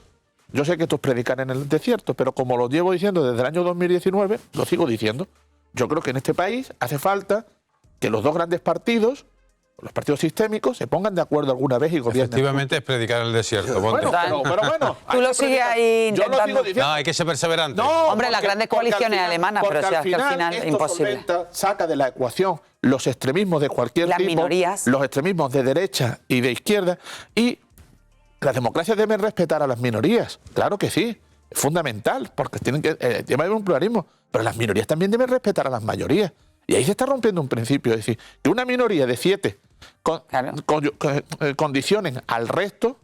Yo sé que esto es predicar en el desierto, pero como lo llevo diciendo desde el año 2019, lo sigo diciendo. Yo creo que en este país hace falta que los dos grandes partidos, los partidos sistémicos, se pongan de acuerdo alguna vez y gobiernen. Efectivamente es predicar en el desierto. Bueno, pero bueno. Tú lo sigues ahí intentando. Yo lo sigo diciendo. No, hay que ser perseverante. No, Hombre, las grandes coaliciones alemanas, pero si es que al final es imposible. Saca de la ecuación los extremismos de cualquier Las tipo, minorías. los extremismos de derecha y de izquierda, y las democracias deben respetar a las minorías. Claro que sí, es fundamental, porque tienen que debe haber un pluralismo, pero las minorías también deben respetar a las mayorías. Y ahí se está rompiendo un principio, es decir, que una minoría de 7 condicionen al resto.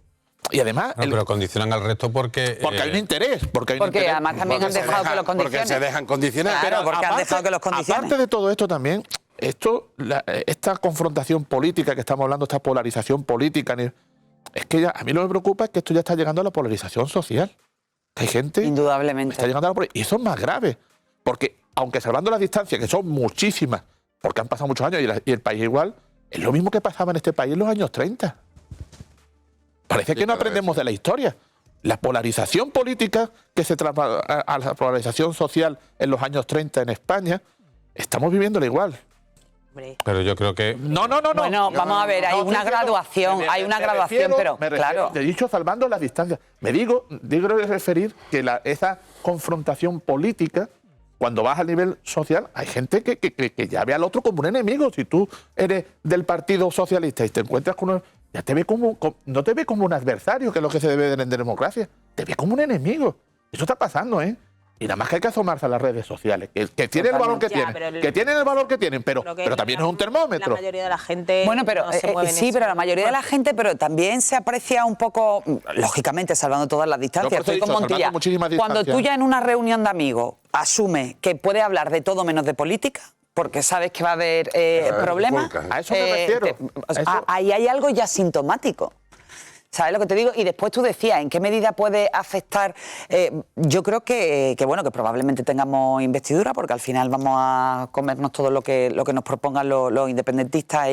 Y además... No, pero condicionan al resto porque hay un interés. Porque además también han dejado que los condicionen. Porque se dejan condicionar. Claro, porque han dejado que los condicionen. Aparte de todo esto también, esta confrontación política que estamos hablando, esta polarización política, es que a mí lo que me preocupa es que esto ya está llegando a la polarización social. Hay gente... Indudablemente. Está llegando a y eso es más grave. Porque, aunque salvando las distancias, que son muchísimas, porque han pasado muchos años y el país igual, es lo mismo que pasaba en este país en los años 30. Parece que no aprendemos de la historia. La polarización política que se traslada a la polarización social en los años 30 en España, estamos viviéndola igual. Pero yo creo que... No. Bueno, vamos a ver, hay una graduación, pero claro. Te he dicho salvando las distancias. Digo referir que esa confrontación política, cuando vas al nivel social, hay gente que ya ve al otro como un enemigo. Si tú eres del Partido Socialista y te encuentras con uno, ya te ve no te ve como un adversario, que es lo que se debe de en democracia, te ve como un enemigo. Eso está pasando, ¿eh? Y nada más que hay que asomarse a las redes sociales, que tienen el valor que tienen, pero también es un termómetro. La mayoría de la gente bueno, pero no se mueve en eso. pero la mayoría de la gente, pero también se aprecia un poco, lógicamente, salvando todas las distancias. Estoy con Montilla. Cuando tú ya en una reunión de amigos asumes que puedes hablar de todo menos de política, porque sabes que va a haber problemas. A eso me refiero. Ahí hay algo ya sintomático. ¿Sabes lo que te digo? Y después tú decías, ¿en qué medida puede afectar? Yo creo que probablemente tengamos investidura, porque al final vamos a comernos todo lo que nos propongan los independentistas,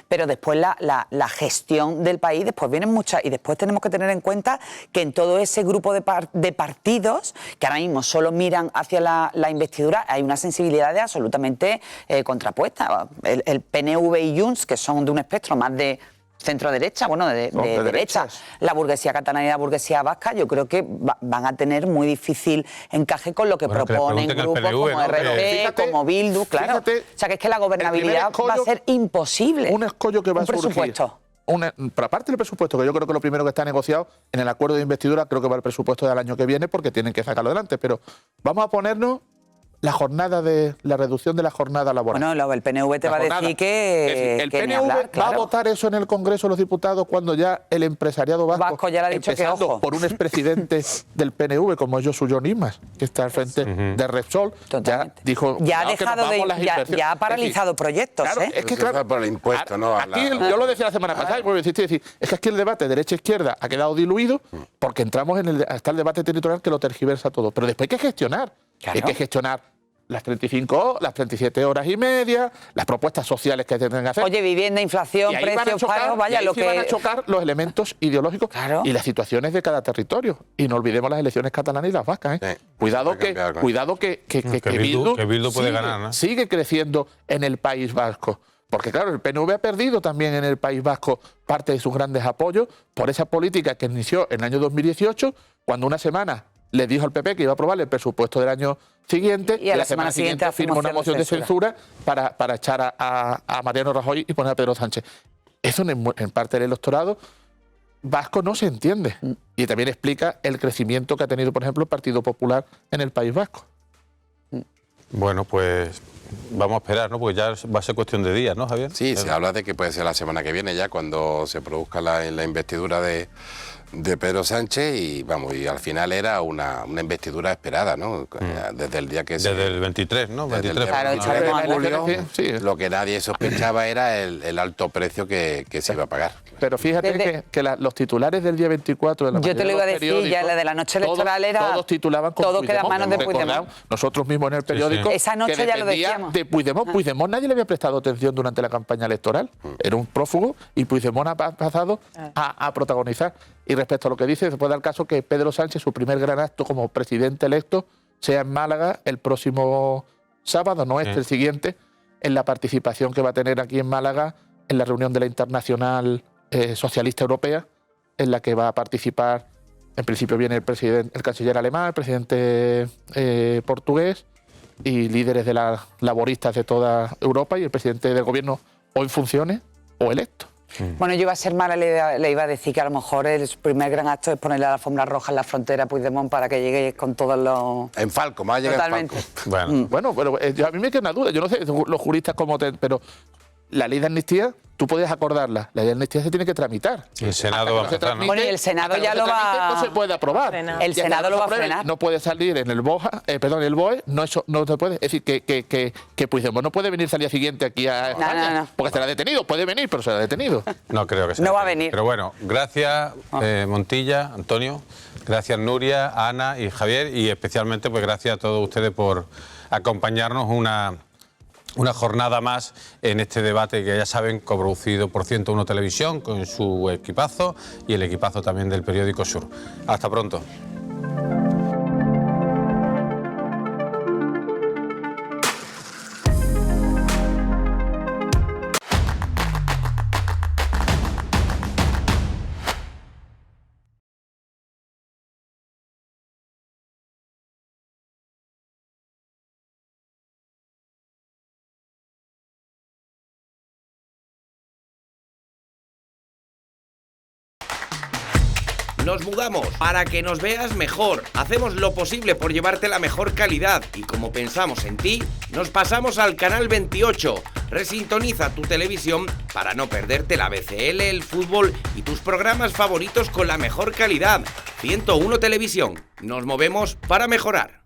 pero después la gestión del país, después vienen muchas, y después tenemos que tener en cuenta que en todo ese grupo de partidos, que ahora mismo solo miran hacia la investidura, hay una sensibilidad absolutamente contrapuesta. El PNV y Junts, que son de un espectro más de centro-derecha, bueno, de derecha, la burguesía catalana y la burguesía vasca, yo creo que van a tener muy difícil encaje con lo que proponen grupos como RC, como Bildu, claro. O sea, que es que la gobernabilidad va a ser imposible. Un escollo que va a surgir. Presupuesto. Pero aparte del presupuesto, que yo creo que lo primero que está negociado en el acuerdo de investidura, creo que va el presupuesto del año que viene, porque tienen que sacarlo adelante, pero vamos a ponernos la reducción de la jornada laboral. Bueno, el PNV te va a decir que... El PNV va a votar eso en el Congreso de los Diputados cuando ya el empresariado vasco ya le ha dicho que, ojo, por un expresidente del PNV como es Josu Jon Imaz, que está al frente de Repsol, ya dijo... Ya ha dejado ya ha paralizado proyectos, claro, ¿eh? Es que claro, por el impuesto, ¿no? Aquí, yo lo decía la semana pasada, es que aquí el debate derecha-izquierda ha quedado diluido porque entramos hasta el debate territorial que lo tergiversa todo. Pero después hay que gestionar. Claro. Hay que gestionar las 37 horas y media, las propuestas sociales que tienen que hacer. Oye, vivienda, inflación, precios, paros, vaya lo que... van a chocar los elementos ideológicos y las situaciones de cada territorio. Y no olvidemos las elecciones catalanas y las vascas, ¿eh? Sí. Cuidado que Bildu puede ganar, ¿no? Sigue creciendo en el País Vasco. Porque claro, el PNV ha perdido también en el País Vasco parte de sus grandes apoyos por esa política que inició en el año 2018, cuando una semana le dijo al PP que iba a aprobar el presupuesto del año siguiente y la semana siguiente firmó una moción de censura para echar a Mariano Rajoy y poner a Pedro Sánchez. Eso en parte del electorado vasco no se entiende. Y también explica el crecimiento que ha tenido, por ejemplo, el Partido Popular en el País Vasco. Bueno, pues vamos a esperar, ¿no? Porque ya va a ser cuestión de días, ¿no, Javier? Sí, se habla de que puede ser la semana que viene ya cuando se produzca la investidura de Pedro Sánchez y vamos, y al final era una investidura esperada, ¿no? Desde el día que Desde el 23, ¿no? Desde el 23. día 23 de julio, Sí. lo que nadie sospechaba era el alto precio que se iba a pagar. Pero fíjate que los titulares del día 24 de la Yo te lo iba a decir, ya la de la noche electoral era... Todos titulaban con todo queda en manos de Puigdemont. Puigdemont. Nosotros mismos en el periódico... Sí. Esa noche que ya lo dependía decíamos. de Puigdemont. Puigdemont nadie le había prestado atención durante la campaña electoral. Era un prófugo y Puigdemont ha pasado a protagonizar. Y respecto a lo que dice, se puede dar el caso que Pedro Sánchez, su primer gran acto como presidente electo, sea en Málaga el próximo sábado, no el siguiente, en la participación que va a tener aquí en Málaga en la reunión de la Internacional Socialista Europea, en la que va a participar, en principio viene el canciller alemán, el presidente portugués y líderes de las laboristas de toda Europa y el presidente del gobierno o en funciones o electo. Bueno, yo iba a ser mala, le iba a decir que a lo mejor el primer gran acto es ponerle la alfombra roja en la frontera a Puigdemont para que llegue con todos los... En Falco, más llega en Totalmente. Falco. Bueno, Bueno, pero a mí me queda una duda. Yo no sé los juristas cómo pero la ley de amnistía, tú puedes acordarla. La ley de amnistía se tiene que tramitar. el Senado va a empezar, ¿no? Bueno, y el Senado hasta ya que lo se tramite, va... no se puede aprobar. El Y hasta Senado que lo va a apruebe, frenar. No puede salir en el el BOE, no se puede. Es decir, que Puigdemont no puede venirse al día siguiente aquí a España, no. porque será detenido. Puede venir, pero será detenido. No creo que sea. No va a así. venir. Pero bueno, gracias Montilla, Antonio, gracias Nuria, Ana y Javier y especialmente pues gracias a todos ustedes por acompañarnos una jornada más en este debate que ya saben coproducido por 101 Televisión con su equipazo y el equipazo también del periódico Sur. Hasta pronto. Nos mudamos para que nos veas mejor. Hacemos lo posible por llevarte la mejor calidad y como pensamos en ti, nos pasamos al canal 28. Resintoniza tu televisión para no perderte la BCL, el fútbol y tus programas favoritos con la mejor calidad. 101 Televisión. Nos movemos para mejorar.